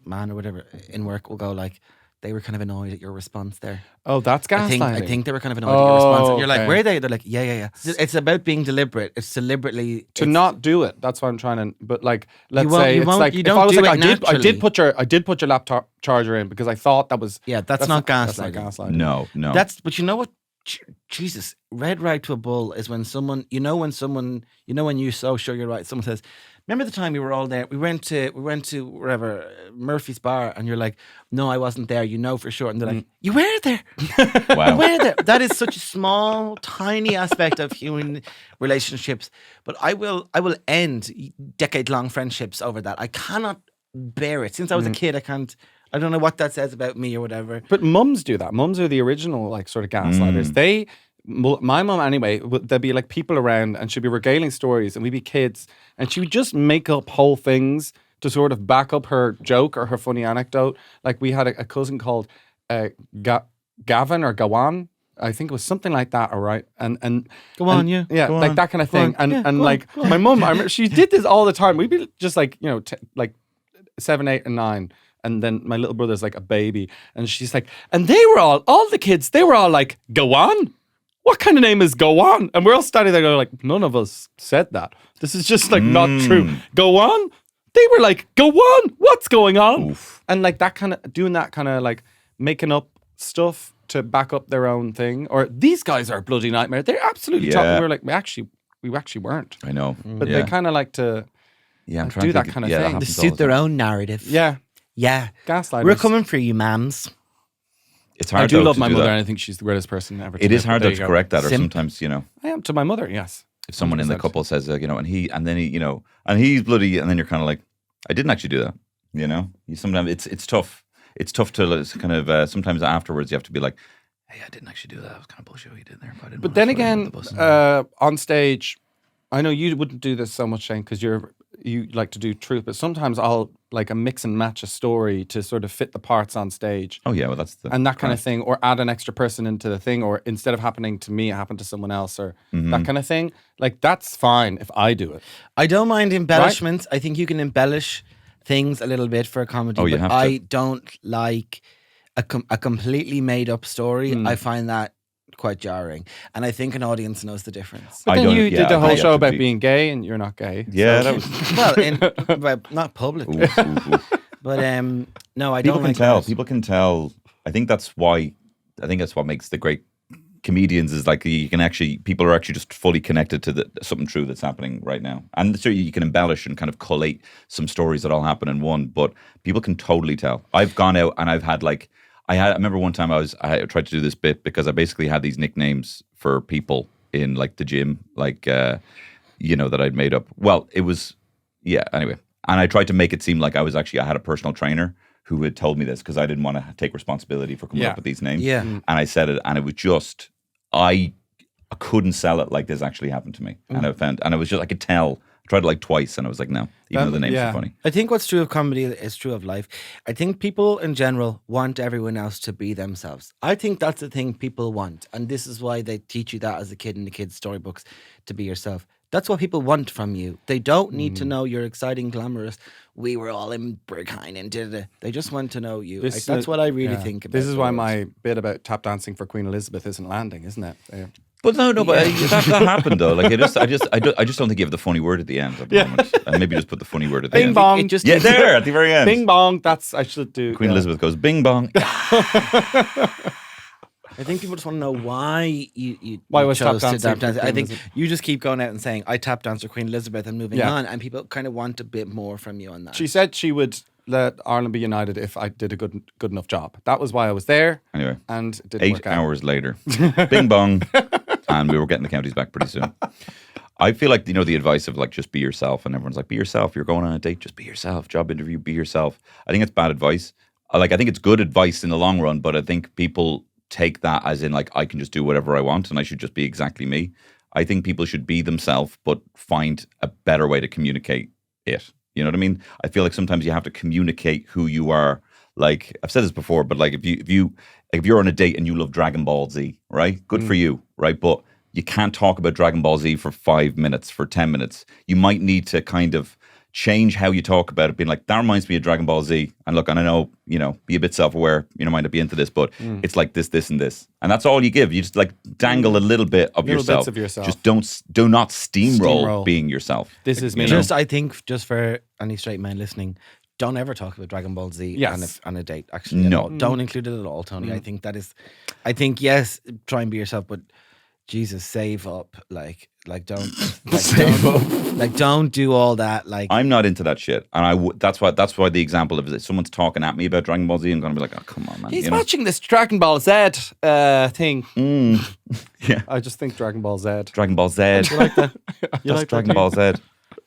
man or whatever in work will go like, they were kind of annoyed at your response there. Oh, that's gaslighting. I think they were kind of annoyed at your response. And you're like, where are they? They're like, yeah. It's about being deliberate. It's deliberately not do it. That's what I'm trying to. But like, let's won't- say you it's won't- like you if don't I was do like, it I did put your laptop charger in because I thought that was. Yeah, that's not That's not gaslighting. gaslighting. No. But you know what? Jesus, red rag to a bull is when someone, when you're so sure you're right, someone says, remember the time we were all there? We went to wherever, Murphy's Bar, and you're like, no, I wasn't there, for sure. And they're like, you were there. Wow. You were there. That is such a small, tiny aspect of human relationships. But I will end decade-long friendships over that. I cannot bear it. Since I was a kid, I don't know what that says about me or whatever. But mums do that. Mums are the original like sort of gaslighters. My mum anyway, there'd be like people around and she'd be regaling stories and we'd be kids and she would just make up whole things to sort of back up her joke or her funny anecdote. Like we had a cousin called Gavin or Gawan. I think it was something like that, all right? And Go on, yeah, go like on, that kind of go thing. on, yeah, And go like on, go on. my mum, I remember she did this all the time. We'd be just like, like 7, 8, and 9. And then my little brother's like a baby. And she's like, and all the kids, they were all like, go on? What kind of name is go on? And we're all standing there going like, none of us said that. This is just like not true. Go on? They were like, go on? What's going on? Oof. And like doing that kind of like making up stuff to back up their own thing. Or these guys are a bloody nightmare. They're absolutely top. And we were like, we actually weren't. I know. But they kind of like to I'm trying do to that think- kind of that thing. To happens all suit the their time. own narrative. Yeah. Yeah. Gaslighters. We're coming for you, mams. It's hard. I do though, love to my do mother, that. and I think she's the greatest person ever. It is hard though There to you go. correct that, or Simp. sometimes I am to my mother. Yes. if someone in the 100%. couple says and he's bloody, and then you're kind of like, I didn't actually do that. You sometimes it's tough. It's tough to kind of sometimes afterwards you have to be like, hey, I didn't actually do that. That was kind of bullshit what you did there. But then again, on stage, I know you wouldn't do this so much, Shane, because you like to do truth. But sometimes I'll like a mix and match a story to sort of fit the parts on stage. Oh yeah, well that's the And that kind of thing, or add an extra person into the thing, or instead of happening to me, it happened to someone else, or that kind of thing. Like that's fine if I do it. I don't mind embellishments. I think you can embellish things a little bit for a comedy. Oh, you but have to. I don't like a completely made up story. I find that quite jarring. And I think an audience knows the difference. But I then don't- you yeah, did the I whole have show to about be- being gay, and you're not gay. yeah. So- That was, Well, not publicly. oof. But no, I People don't can like tell. that. People can tell. I think that's what makes the great comedians is like people are actually just fully connected to something true that's happening right now. And so you can embellish and kind of collate some stories that all happen in one, but people can totally tell. I've gone out and I've had I remember one time I tried to do this bit because I basically had these nicknames for people in like the gym, like that I'd made up. Well, it was anyway. And I tried to make it seem like I had a personal trainer who had told me this because I didn't want to take responsibility for coming up with these names. Yeah. And I said it, and it was just I couldn't sell it like this actually happened to me. And I was just, I could tell. I tried it like twice, and I was like, no, even though the names are funny. I think what's true of comedy is true of life. I think people in general want everyone else to be themselves. I think that's the thing people want. And this is why they teach you that as a kid in the kids' storybooks, to be yourself. That's what people want from you. They don't need to know you're exciting, glamorous. We were all in Berghain and did it. They just want to know you. That's what I really think about. This is the why world. my bit about tap dancing for Queen Elizabeth isn't landing, isn't it? But no, but that happened though. Like I just don't think you have the funny word at the end at the moment. And maybe just put the funny word at the Bing end. bong. It just Yeah, there at the very end. Bing bong. I should do. Queen Elizabeth goes bing bong. I think people just want to know why you Why was chose tap to dancing tap dance. for I Queen think Elizabeth? you just keep going out and saying I tap dance for Queen Elizabeth and moving Yeah. on, and people kind of want a bit more from you on that. She said she would let Ireland be united if I did a good enough job. That was why I was there. Anyway, And it didn't 8 work out. hours later, bing bong, and we were getting the counties back pretty soon. I feel like the advice of like just be yourself, and everyone's like be yourself. You're going on a date, just be yourself. Job interview, be yourself. I think it's bad advice. I think it's good advice in the long run, but I think people take that as in like I can just do whatever I want and I should just be exactly me. I think people should be themselves, but find a better way to communicate it. You know what I mean? I feel like sometimes you have to communicate who you are. Like I've said this before, but like if you're on a date and you love Dragon Ball Z, right? Good for you, right? But you can't talk about Dragon Ball Z for 5 minutes, for 10 minutes. You might need to kind of change how you talk about it, being like, that reminds me of Dragon Ball Z. And look, and I know, be a bit self-aware, you might not be into this, but it's like this, this, and this. And that's all you give. You just like dangle a little bit of yourself. Bits of yourself. Just do not steamroll being yourself. This is me. I think, just for any straight men listening, don't ever talk about Dragon Ball Z on a date, actually. No. Don't include it at all, Tony. I think, yes, try and be yourself, but Jesus, save up. Don't do all that. Like, I'm not into that shit, and that's why the example of it. If someone's talking at me about Dragon Ball Z, I'm gonna be like, oh, come on, man. He's watching this Dragon Ball Z thing. Yeah, I just think Dragon Ball Z. Dragon Ball Z. you like that? You That's like Dragon Ball Z.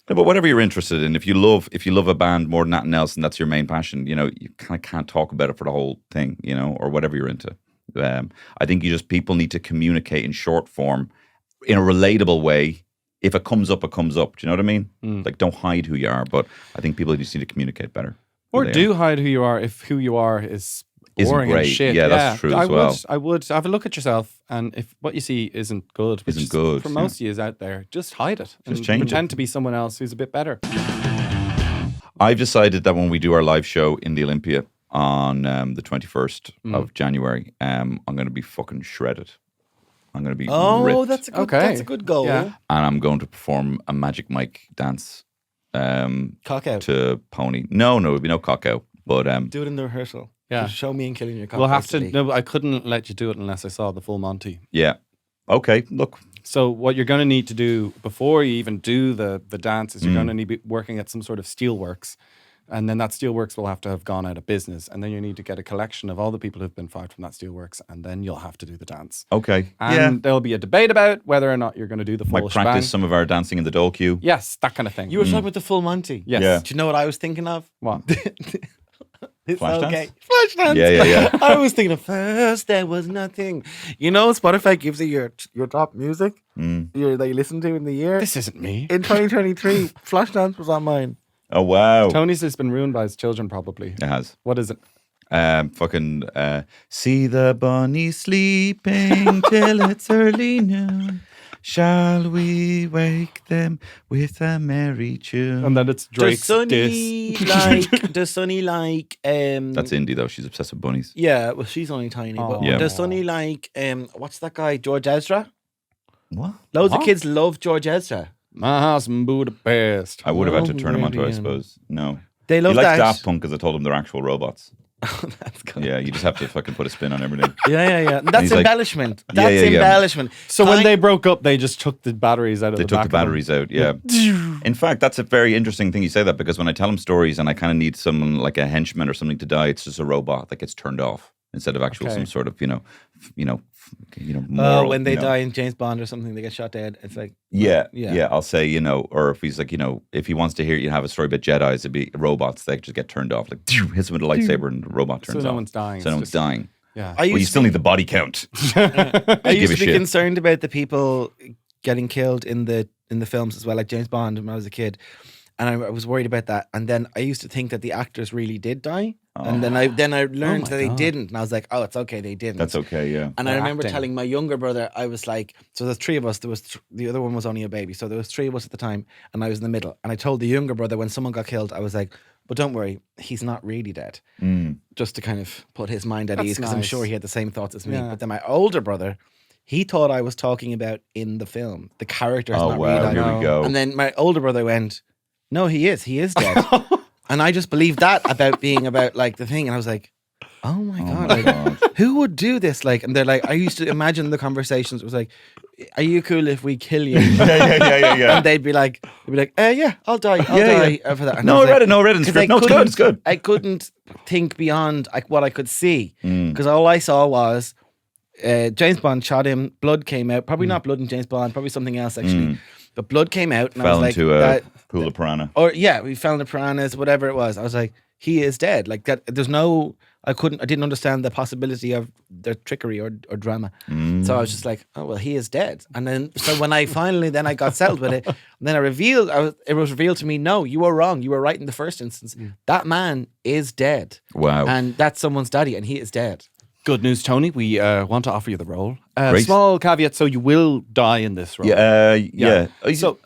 No, but whatever you're interested in, if you love a band more than anything else, and that's your main passion, you kind of can't talk about it for the whole thing, or whatever you're into. I think people need to communicate in short form, in a relatable way. If it comes up, it comes up. Do you know what I mean? Like, don't hide who you are. But I think people just need to communicate better. Or do hide who you are if who you are is boring isn't great. and shit. Yeah, that's true as well. I would have a look at yourself, and if what you see isn't good, which for most of you is out there, just hide it. Just and change pretend it. to be someone else who's a bit better. I've decided that when we do our live show in the Olympia on the 21st of January, I'm going to be fucking shredded. I'm going to be ripped. That's a good goal. Yeah. And I'm going to perform a Magic Mike dance Cock out. to Pony. No, it'll be no cock out. But Do it in the rehearsal. Yeah. Just show me and Killian your cock. We'll have to. basically. No, I couldn't let you do it unless I saw the full Monty. yeah. Okay, look. So what you're going to need to do before you even do the dance is you're going to need to be working at some sort of steelworks. And then that steelworks will have to have gone out of business. And then you need to get a collection of all the people who've been fired from that steelworks. And then you'll have to do the dance. Okay. And there'll be a debate about whether or not you're going to do the full Might shebang. practice some of our dancing in the dole queue. Yes, that kind of thing. You were talking about the full Monty. Yes. Yeah. Do you know what I was thinking of? What? It's Flash okay. dance? Flash dance. Yeah. I was thinking of first there was nothing. Spotify gives you your top music that you listen to in the year. This isn't me. In 2023, Flash dance was on mine. Oh, wow. Tony's has been ruined by his children, probably. It has. What is it? See the bunny sleeping till it's early noon. Shall we wake them with a merry tune? And then it's Drake's diss. Does Sonny like That's indie though. She's obsessed with bunnies. yeah, well she's only tiny, but Yeah. does Sonny like what's that guy, George Ezra? What? Loads of kids love George Ezra. My house in Budapest. I would have had to Oh, turn him onto, I brilliant. suppose. No. They love He likes that. Daft Punk because I told him they're actual robots. That's good. Yeah, you just have to fucking put a spin on everything. Yeah. That's he's like- embellishment. Yeah, That's yeah, yeah. embellishment. So when they broke up, they just took the batteries out of They the took back the batteries out, yeah. In fact, that's a very interesting thing you say that, because when I tell him stories and I kind of need someone like a henchman or something to die, it's just a robot that gets turned off instead of actual some sort of, moral, when they die in James Bond or something, they get shot dead. It's like Yeah. I'll say, or if he's like, if he wants to hear you have a story about Jedis, it'd be robots. They just get turned off, like hits him with a lightsaber, and the robot turns off. no one's dying. So no It's one's just- dying. Yeah. I Well, you used still need the body count. I give used a to be shit. concerned about the people getting killed in the films as well, like James Bond when I was a kid, and I was worried about that. And then I used to think that the actors really did die, and then I learned that they didn't, and I was like, oh, it's okay, they didn't. That's okay, yeah. And I remember acting. telling my younger brother, I was like, so there's three of us. There was the other one was only a baby, so there was three of us at the time, and I was in the middle. And I told the younger brother when someone got killed, I was like, but don't worry, he's not really dead. Just to kind of put his mind at That's ease, because I'm nice. sure he had the same thoughts as me. Yeah. But then my older brother, he thought I was talking about in the film. The character's Oh, not wow, really here died. we go. And then my older brother went, no, he is dead. And I just believed that about being about like the thing. And I was like, oh my God, like, who would do this? Like, and they're like, I used to imagine the conversations. It was like, are you cool if we kill you? yeah. And they'd be like, yeah, I'll die for that. And No, was I read it. No, I read it in 'cause script. I No, it's good. It's good. I couldn't think beyond what I could see, because all I saw was James Bond shot him. Blood came out. Probably not blood in James Bond. Probably something else actually. But blood came out, and I Fell was like, into a pool of piranha. or yeah, we fell in the piranhas, whatever it was. I was like, he is dead. Like that. There's no. I didn't understand the possibility of their trickery or drama. So I was just like, oh well, he is dead. And then so when I finally then I got settled with it, and then it was revealed to me, no, you were wrong. You were right in the first instance. That man is dead. Wow. And that's someone's daddy, and he is dead. Good news, Tony. We want to offer you the role. Great. Small caveat, so you will die in this role. Yeah. So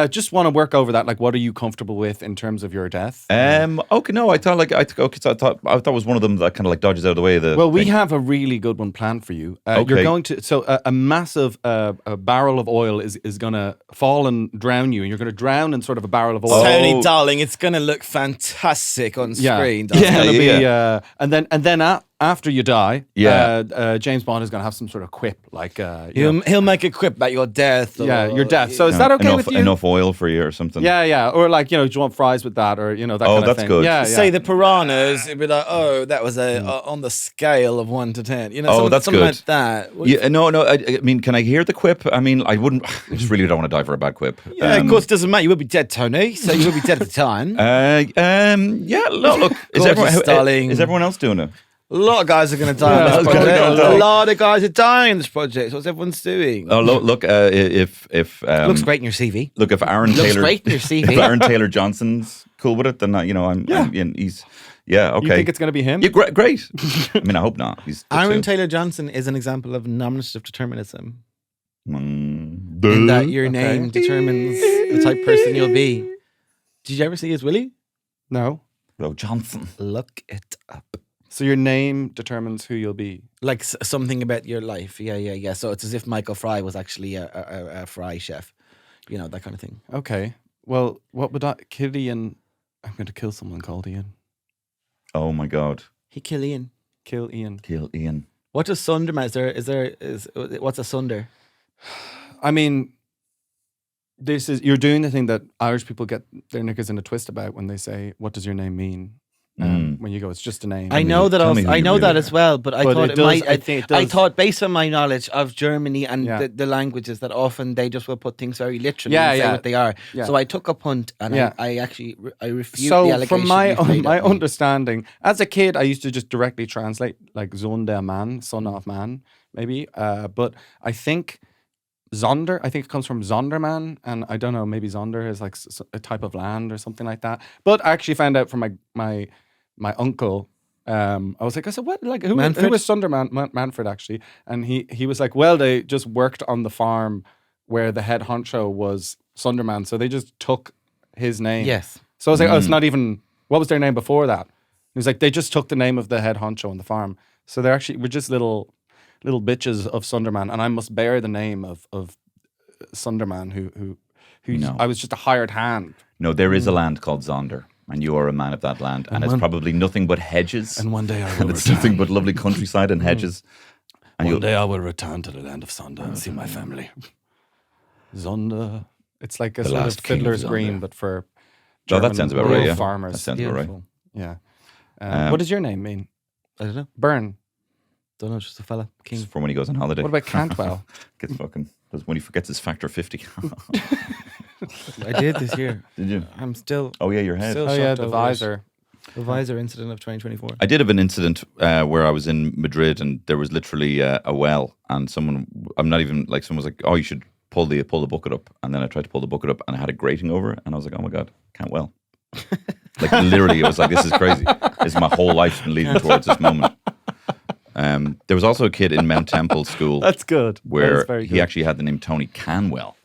just want to work over that. Like, what are you comfortable with in terms of your death? Okay, no, I thought it was one of them that kind of like dodges out of the way of the Well, we thing. have a really good one planned for you. Okay. You're going to a massive a barrel of oil is going to fall and drown you, and you're going to drown in sort of a barrel of oil. Tony, darling, it's going to look fantastic on screen. It's Yeah, going to be, yeah. and then after you die, James Bond is going to have some sort of quip, like He'll make a quip about your death. your death. So is that okay with you? Enough oil for you or something? Yeah, or like do you want fries with that, or that kind of that's thing. good. Yeah, Say the piranhas, it'd be like, oh, that was on the scale of 1 to 10. That's something good. like that. Yeah, no. I mean, can I hear the quip? I mean, I wouldn't. I just really don't want to die for a bad quip. Yeah, of course, it doesn't matter. You will be dead, Tony. So you will be dead at the time. Yeah. Look, Gorgeous, darling. is everyone else doing it? A lot of guys are going to die on this project. A lot of guys are dying in this project. So what's everyone's doing? Oh, look. If Looks great in your CV. Look, if Aaron Looks Taylor, great in your CV. if Aaron Taylor Johnson's cool with it, then he's okay. You think it's going to be him? Yeah, great. I mean, I hope not. He's Aaron Taylor Johnson is an example of nominative determinism. Mm. In that your name determines the type of person you'll be. Did you ever see his Willie? No. Oh, Johnson. Look it up. So your name determines who you'll be. Like something about your life. Yeah. So it's as if Michael Fry was actually a fry chef. That kind of thing. Okay. Well, what would Killian? I'm going to kill someone called Ian. Oh my God. Killian. Kill Ian. Kill Ian. What does Sundermann? What's a Sunder? I mean, you're doing the thing that Irish people get their knickers in a twist about when they say, "What does your name mean?" When you go, it's just a name. I know that. Tell me who I you know really that are. as well. But I But thought it it does- might. I think it I does. thought, based on my knowledge of Germany and Yeah. the languages, that often they just will put things very literally Yeah, and say yeah. what they are. Yeah. So I took a punt and Yeah. I actually refute the So allegation. from my you've made my of me. understanding, as a kid, I used to just directly translate like Sundermann, son of man, maybe. But I think Zonder, I think it comes from Zonderman, and I don't know, maybe Zonder is like a type of land or something like that. But I actually found out from my uncle. I was like, I said, what? Like, who Manfred? was Sunderman? Manfred, actually. And he was like, well, they just worked on the farm where the head honcho was Sunderman, so they just took his name. Yes. So I was like, oh, it's not even, what was their name before that? He was like, they just took the name of the head honcho on the farm. So they're actually, we're just little bitches of Sunderman, and I must bear the name of Sunderman, who No. I was just a hired hand. No, there is a land called Zonder, and you are a man of that land, and it's probably nothing but hedges, And one day I and will it's nothing but lovely countryside and hedges. And One day I will return to the land of Zonda and see my family. Zonda. It's like a The sort of last king of Fiddler's Zonda. Green, but for Oh, that German sounds about rural right. Yeah, farmers. that sounds about right. Beautiful. Yeah. What does your name mean? I don't know. Byrne. Don't know. Just a fella. King. It's from when he goes on holiday. What about Cantwell? Gets fucking when he forgets his factor 50. I did this year. Did you? I'm still. Oh yeah, your head. Still Oh yeah, shocked the over visor. The visor incident of 2024. I did have an incident where I was in Madrid and there was literally a well, and someone was like, "Oh, you should pull the bucket up," and then I tried to pull the bucket up and I had a grating over it, and I was like, "Oh my God, Cantwell." Like literally, it was like, "This is crazy. This is my whole life's been leading towards this moment." There was also a kid in Mount Temple School That's good. where That's very he good. actually had the name Tony Canwell.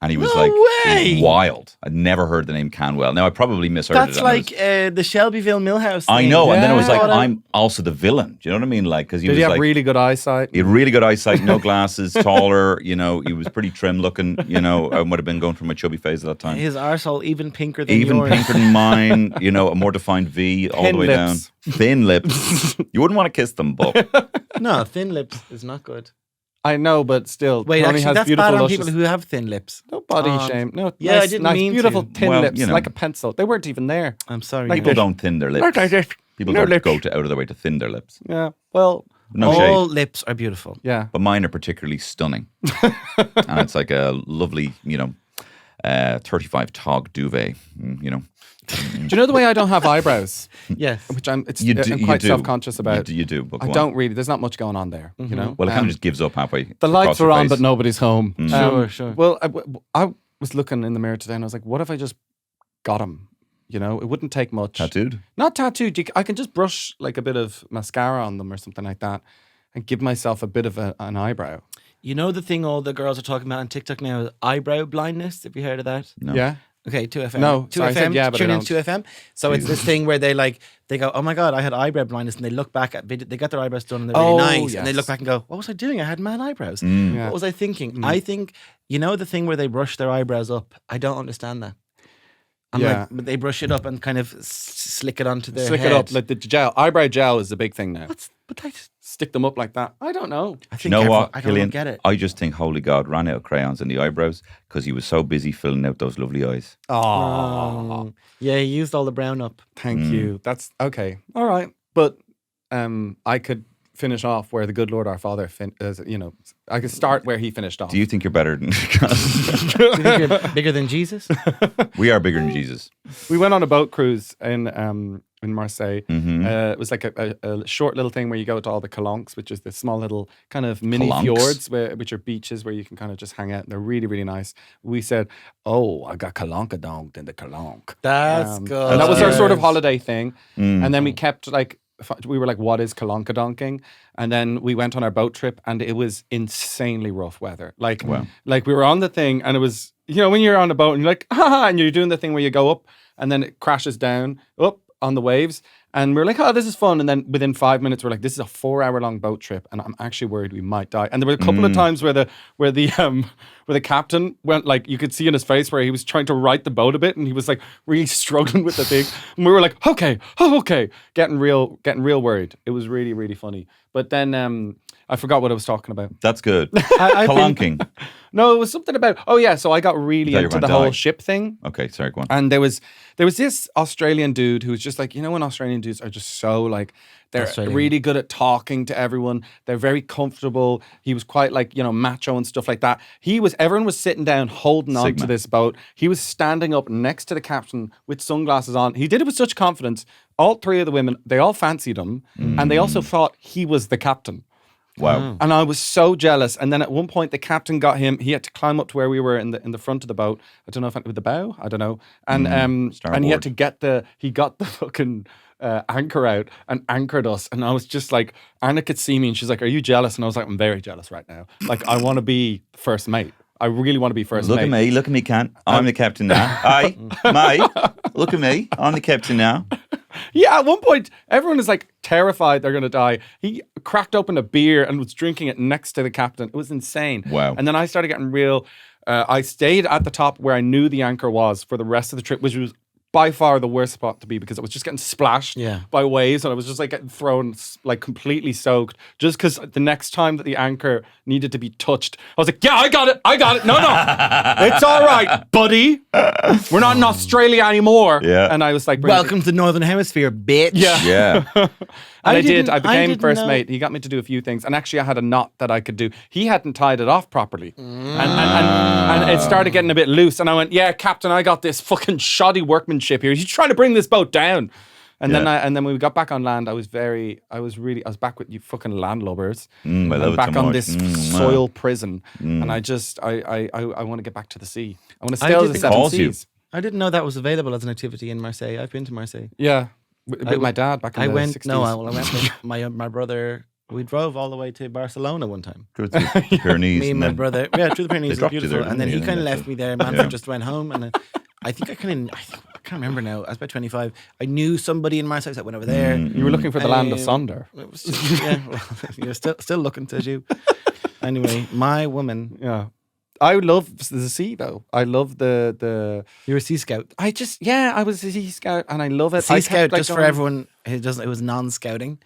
And he was No like way! wild. I'd never heard the name Canwell. Now I probably misheard That's it. and like it was- the Shelbyville Millhouse. I thing. know, and then it was Yeah. like I'm also the villain. Do you know what I mean? Like because he Did was he have like really good eyesight? he had really good eyesight, no glasses, taller. He was pretty trim looking. I might have been going through my chubby phase at that time. His arsehole even pinker than Even yours. pinker than mine. A more defined V all Thin the way lips. down. Thin lips. You wouldn't want to kiss them, but No, thin lips is not good. I know, but still, Wait, Tony actually, has that's beautiful bad on luscious. people who have thin lips. No body Um, shame. No, yeah, I nice, didn't nice, mean beautiful to. thin Well, lips, you know. like a pencil. They weren't even there. I'm sorry. people no. don't thin their lips. People No don't lips. go out of their way to thin their lips. Yeah. Well, No All shade. lips are beautiful. yeah. But mine are particularly stunning. And it's like a lovely, 35 tog duvet, Do you know the way I don't have eyebrows? Yes. Which I'm You do- I'm you quite do. self-conscious about. You do, but I go on. don't really. There's not much going on there, you know. Well, it kind of just gives up halfway. the across lights your are on, face. but nobody's home. Sure. Well, I was looking in the mirror today, and I was like, "What if I just got him?" It wouldn't take much. Tattooed? Not tattooed. I can just brush like a bit of mascara on them or something like that, and give myself a bit of an eyebrow. You know the thing all the girls are talking about on TikTok now is eyebrow blindness. Have you heard of that? No. Yeah. Okay, 2FM. No, 2FM. so I said yeah, but I tune in don't. 2FM. So it's this thing where they go, oh my God, I had eyebrow blindness, and they look back at, they got their eyebrows done and they're really nice, and they look back and go, what was I doing? I had mad eyebrows. Yeah. What was I thinking? I think, you know, the thing where they brush their eyebrows up. I don't understand that. Yeah. Like, they brush it up and kind of slick it onto their Slick head. it up like the gel. Eyebrow gel is the big thing now. But they Stick them up like that. I don't know. I You think know what, I Killian? don't get it. I just think Holy God ran out of crayons in the eyebrows because he was so busy filling out those lovely eyes. Oh, Yeah, he used all the brown up. thank you. That's okay. All right, but I could finish off where the good Lord our Father, I could start where he finished off. Do you think you're better than Do you think you're bigger than Jesus? We are bigger than Jesus. We went on a boat cruise in Marseille. Mm-hmm. It was like a short little thing where you go to all the calanques, which is the small little kind of mini Calanques? fjords, which are beaches where you can kind of just hang out. They're really, really nice. We said, oh, I got calancadonked in the calanque. That's good. And that was our sort of Yes. holiday thing. And then we kept we were like, what is calancadonking? And then we went on our boat trip and it was insanely rough weather. Like we were on the thing and it was, when you're on a boat and you're like, and you're doing the thing where you go up and then it crashes down up on the waves. And we're like, oh, this is fun. And then within 5 minutes, we're like, this is a 4-hour-long boat trip, and I'm actually worried we might die. And there were a couple of times where the captain went, like, you could see in his face where he was trying to right the boat a bit, and he was like really struggling with the thing. And we were like, okay, getting real worried. It was really, really funny. But then I forgot what I was talking about. That's good. I've been- Calonking. No, it was something about. Oh yeah, so I got really Thought you were into gonna the whole die. ship thing. Okay, sorry, go on. And there was this Australian dude who was just like, when Australian dudes are just so like, they're Australian. really good at talking to everyone. They're very comfortable. He was quite like, macho and stuff like that. Everyone was sitting down holding on to Sigma. this boat. He was standing up next to the captain with sunglasses on. He did it with such confidence. All three of the women, they all fancied him. And they also thought he was the captain. Wow. And I was so jealous. And then at one point, the captain got him. He had to climb up to where we were in the front of the boat. I don't know if with the bow. I don't know. And and he had Starboard. to he got the fucking anchor out and anchored us. And I was just like, Anna could see me and she's like, "Are you jealous?" And I was like, "I'm very jealous right now. Like, I want to be first mate. I really want to be first Look mate." at me, Kant. I'm the captain now. Aye, mate. Look at me. I'm the captain now. Yeah, at one point, everyone is like terrified they're going to die. He cracked open a beer and was drinking it next to the captain. It was insane. Wow. And then I started getting real. I stayed at the top where I knew the anchor was for the rest of the trip, which was by far the worst spot to be because it was just getting splashed by waves and I was just like getting thrown like completely soaked just because the next time that the anchor needed to be touched, I was like, yeah, I got it. No, it's all right, buddy. We're not in Australia anymore. Yeah. And I was like, Welcome to the Northern Hemisphere, bitch. Yeah. Yeah. And I didn't- I became didn't first know- mate. He got me to do a few things. And actually, I had a knot that I could do. He hadn't tied it off properly. And it started getting a bit loose. And I went, yeah, Captain, I got this fucking shoddy workmanship here. He's trying to bring this boat down. And then when we got back on land, I was back with you fucking landlubbers. I and love it back so on much. this soil prison. And I want to get back to the sea. I want to I sail did the think- seven Calls you. seas. I didn't know that was available as an activity in Marseille. I've been to Marseille. Yeah. With my dad back in I the went. 60s. No, I went with my brother. We drove all the way to Barcelona one time. Through the Pyrenees. Me and my brother. Yeah, through the Pyrenees. It was dropped you there, beautiful. And then he didn't kind of they? left me there. Manfred just went home, and then I think I can't remember now. I was about 25. I knew somebody in Marseille that went over there. You were looking for the land of Sonder. It was just, well, you're still looking to you. Anyway, my woman. Yeah. I love the sea though. I love the You're a Sea Scout. I was a Sea Scout and I love it. Sea I Scout, kept, like, just for going- everyone who doesn't, it was non-scouting.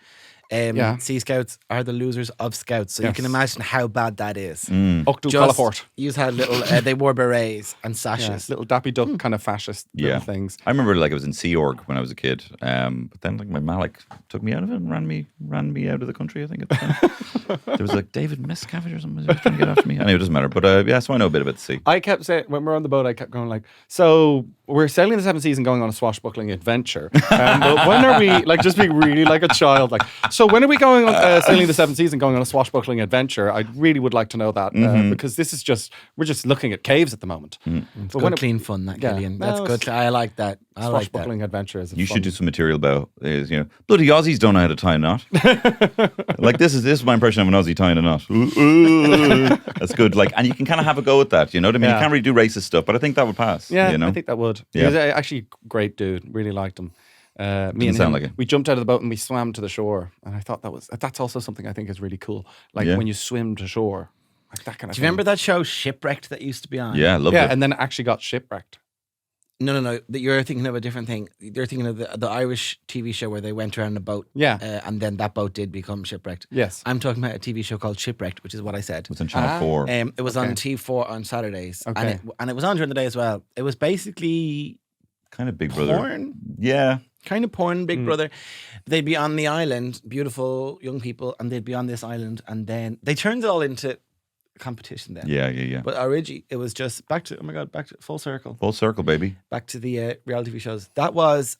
Sea Scouts are the losers of Scouts, so you Yes. can imagine how bad that is. Octo Just, Calafort. you had little, they wore berets and sashes. Little dappy duck kind of fascist little things. I remember like I was in Sea Org when I was a kid, but then like my Malik took me out of it and ran me out of the country. I think at the time. There was like David Miscavige or something who was trying to get after me. Anyway, it doesn't matter. But so I know a bit about the sea. I kept saying when we're on the boat, I kept going like, so we're sailing the seven seas and going on a swashbuckling adventure. But when are we like just being really like a child? Like, So when are we going on sailing the seventh season, going on a swashbuckling adventure? I really would like to know that because this is we're just looking at caves at the moment. It's good, clean fun, that, Killian. That's good. I like that. I like that. Swashbuckling adventures. You should do some material about is bloody Aussies don't know how to tie a knot. Like this is my impression of an Aussie tying a knot. That's good. Like, and you can kind of have a go at that. You know what I mean? You can't really do racist stuff, but I think that would pass. Yeah, you know? I think that would. Yeah. He was actually a great dude. Really liked him. Me and sound him, like it. we jumped out of the boat and we swam to the shore, and I thought that's also something I think is really cool. Like when you swim to shore, like that kind of. Do you remember that show Shipwrecked that used to be on? Yeah, I loved it. and then it actually got shipwrecked. No. You're thinking of a different thing. You're thinking of the Irish TV show where they went around a boat. Yeah. And then that boat did become shipwrecked. Yes. I'm talking about a TV show called Shipwrecked, which is what I said. It was on Channel 4. It was on T4 on Saturdays. Okay. And it was on during the day as well. It was basically Kind of Big Brother. porn. Yeah. Kind of porn, Big Brother. They'd be on the island, beautiful young people, and they'd be on this island, and then they turned it all into competition then. Yeah. But originally, it was just back to full circle. Full circle, baby. Back to the reality TV shows.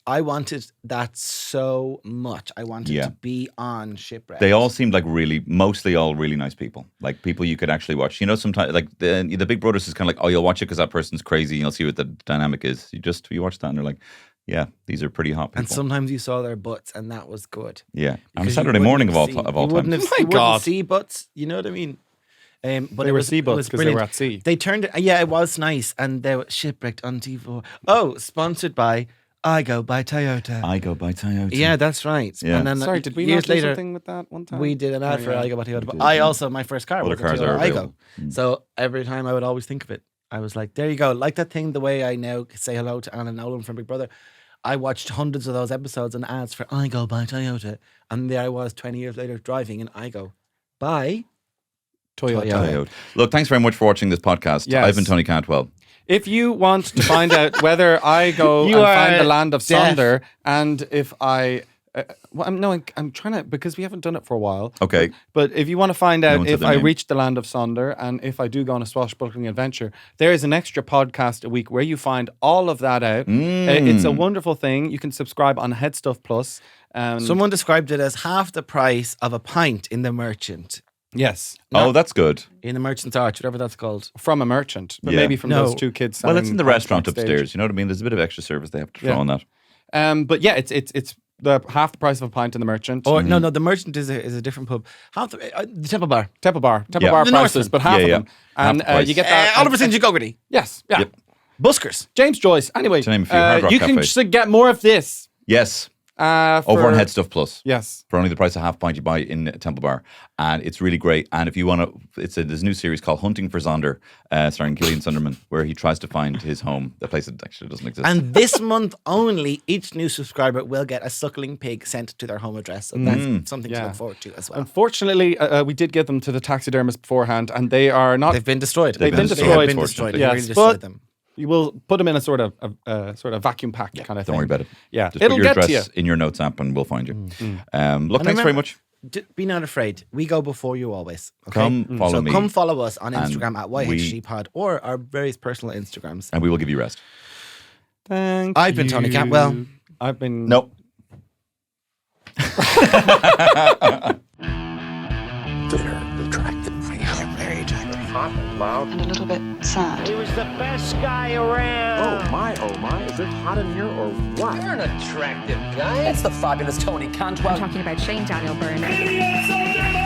I wanted that so much. I wanted to be on Shipwreck. They all seemed like mostly all really nice people. Like people you could actually watch. You know, sometimes like the Big Brothers is kind of like, oh, you'll watch it because that person's crazy and you'll see what the dynamic is. You watch that and they're like, yeah, these are pretty hot people. And sometimes you saw their butts, and that was good. Yeah, on Because Saturday you morning of all wouldn't time. you wouldn't God. see butts. You know what I mean? But They it were was, sea it butts was because they were brilliant. at sea. They turned it. Yeah, it was nice, and they were Shipwrecked on T4. Oh, sponsored by I Go by Toyota. I Go by Toyota. Yeah, that's right. Yeah. And then Sorry, did we years not do later, something with that one time? we did an ad for yeah. I Go by Toyota. But did, I yeah. also, my first car Other was a cars Toyota are I Go. available. So every time I would always think of it. I was like, there you go. Like that thing, the way I now say hello to Anna Nolan from Big Brother. I watched hundreds of those episodes and ads for I Go by Toyota. And there I was 20 years later driving and I Go by Toyota. Toyota. Look, thanks very much for watching this podcast. Yes. I've been Tony Cantwell. If you want to find out whether I go You and are find the land of deaf. Sonder, and if I, I'm trying to, because we haven't done it for a while. Okay. But if you want to find out one said if their I name. reach the land of Sonder and if I do go on a swashbuckling adventure, there is an extra podcast a week where you find all of that out. It's a wonderful thing. You can subscribe on HeadStuff Plus. Someone described it as half the price of a pint in the Merchant. Yes, Oh, that's good. In the Merchant's Arch, whatever that's called. from a merchant, but Yeah. maybe from No. those two kids. Well, it's in the selling restaurant backstage. upstairs. You know what I mean? There's a bit of extra service they have to throw Yeah. on that. But yeah, it's the half the price of a pint in the merchant. Or no, the Merchant is a different pub. Half the Temple Bar. Temple Bar Yeah. prices, The Northland. but half Yeah, of yeah. them, Half and the price. you get that. Oliver St. Gogarty. Yes, yeah. Yep. Buskers. James Joyce. Anyway, To name a few, Hard Rock you can Cafe. get more of this Yes. for, Over on HeadStuff Plus. Yes. For only the price of half a pint you buy in Temple Bar. And it's really great. And if you want to, there's a new series called Hunting for Zonder, starring Killian Sundermann, where he tries to find his home, a place that actually doesn't exist. And this month only, each new subscriber will get a suckling pig sent to their home address. So that's something to Yeah. look forward to as well. Unfortunately, we did give them to the taxidermist beforehand, and they are not. They've been destroyed. They've been They have destroyed, been destroyed. unfortunately. They Yes, really destroyed but- them. You will put them in a sort of vacuum pack kind of thing. Don't worry about it. Yeah, Just it'll put your get to you. address in your notes app and we'll find you. Look, And thanks very remember, much. Be not afraid. We go before you always. Okay? Come follow so me. come follow us on And Instagram at YHGPod or our various personal Instagrams. And we will give you rest. Thank I've been Tony you. Cantwell. I've been. Nope. Bitter, attractive, married, hot and loud. And a little bit sad. He was the best guy around. Oh my, is it hot in here or what? You're an attractive guy. It's the fabulous Tony Cantwell. I'm talking about Shane Byrne. Killian Sundermann!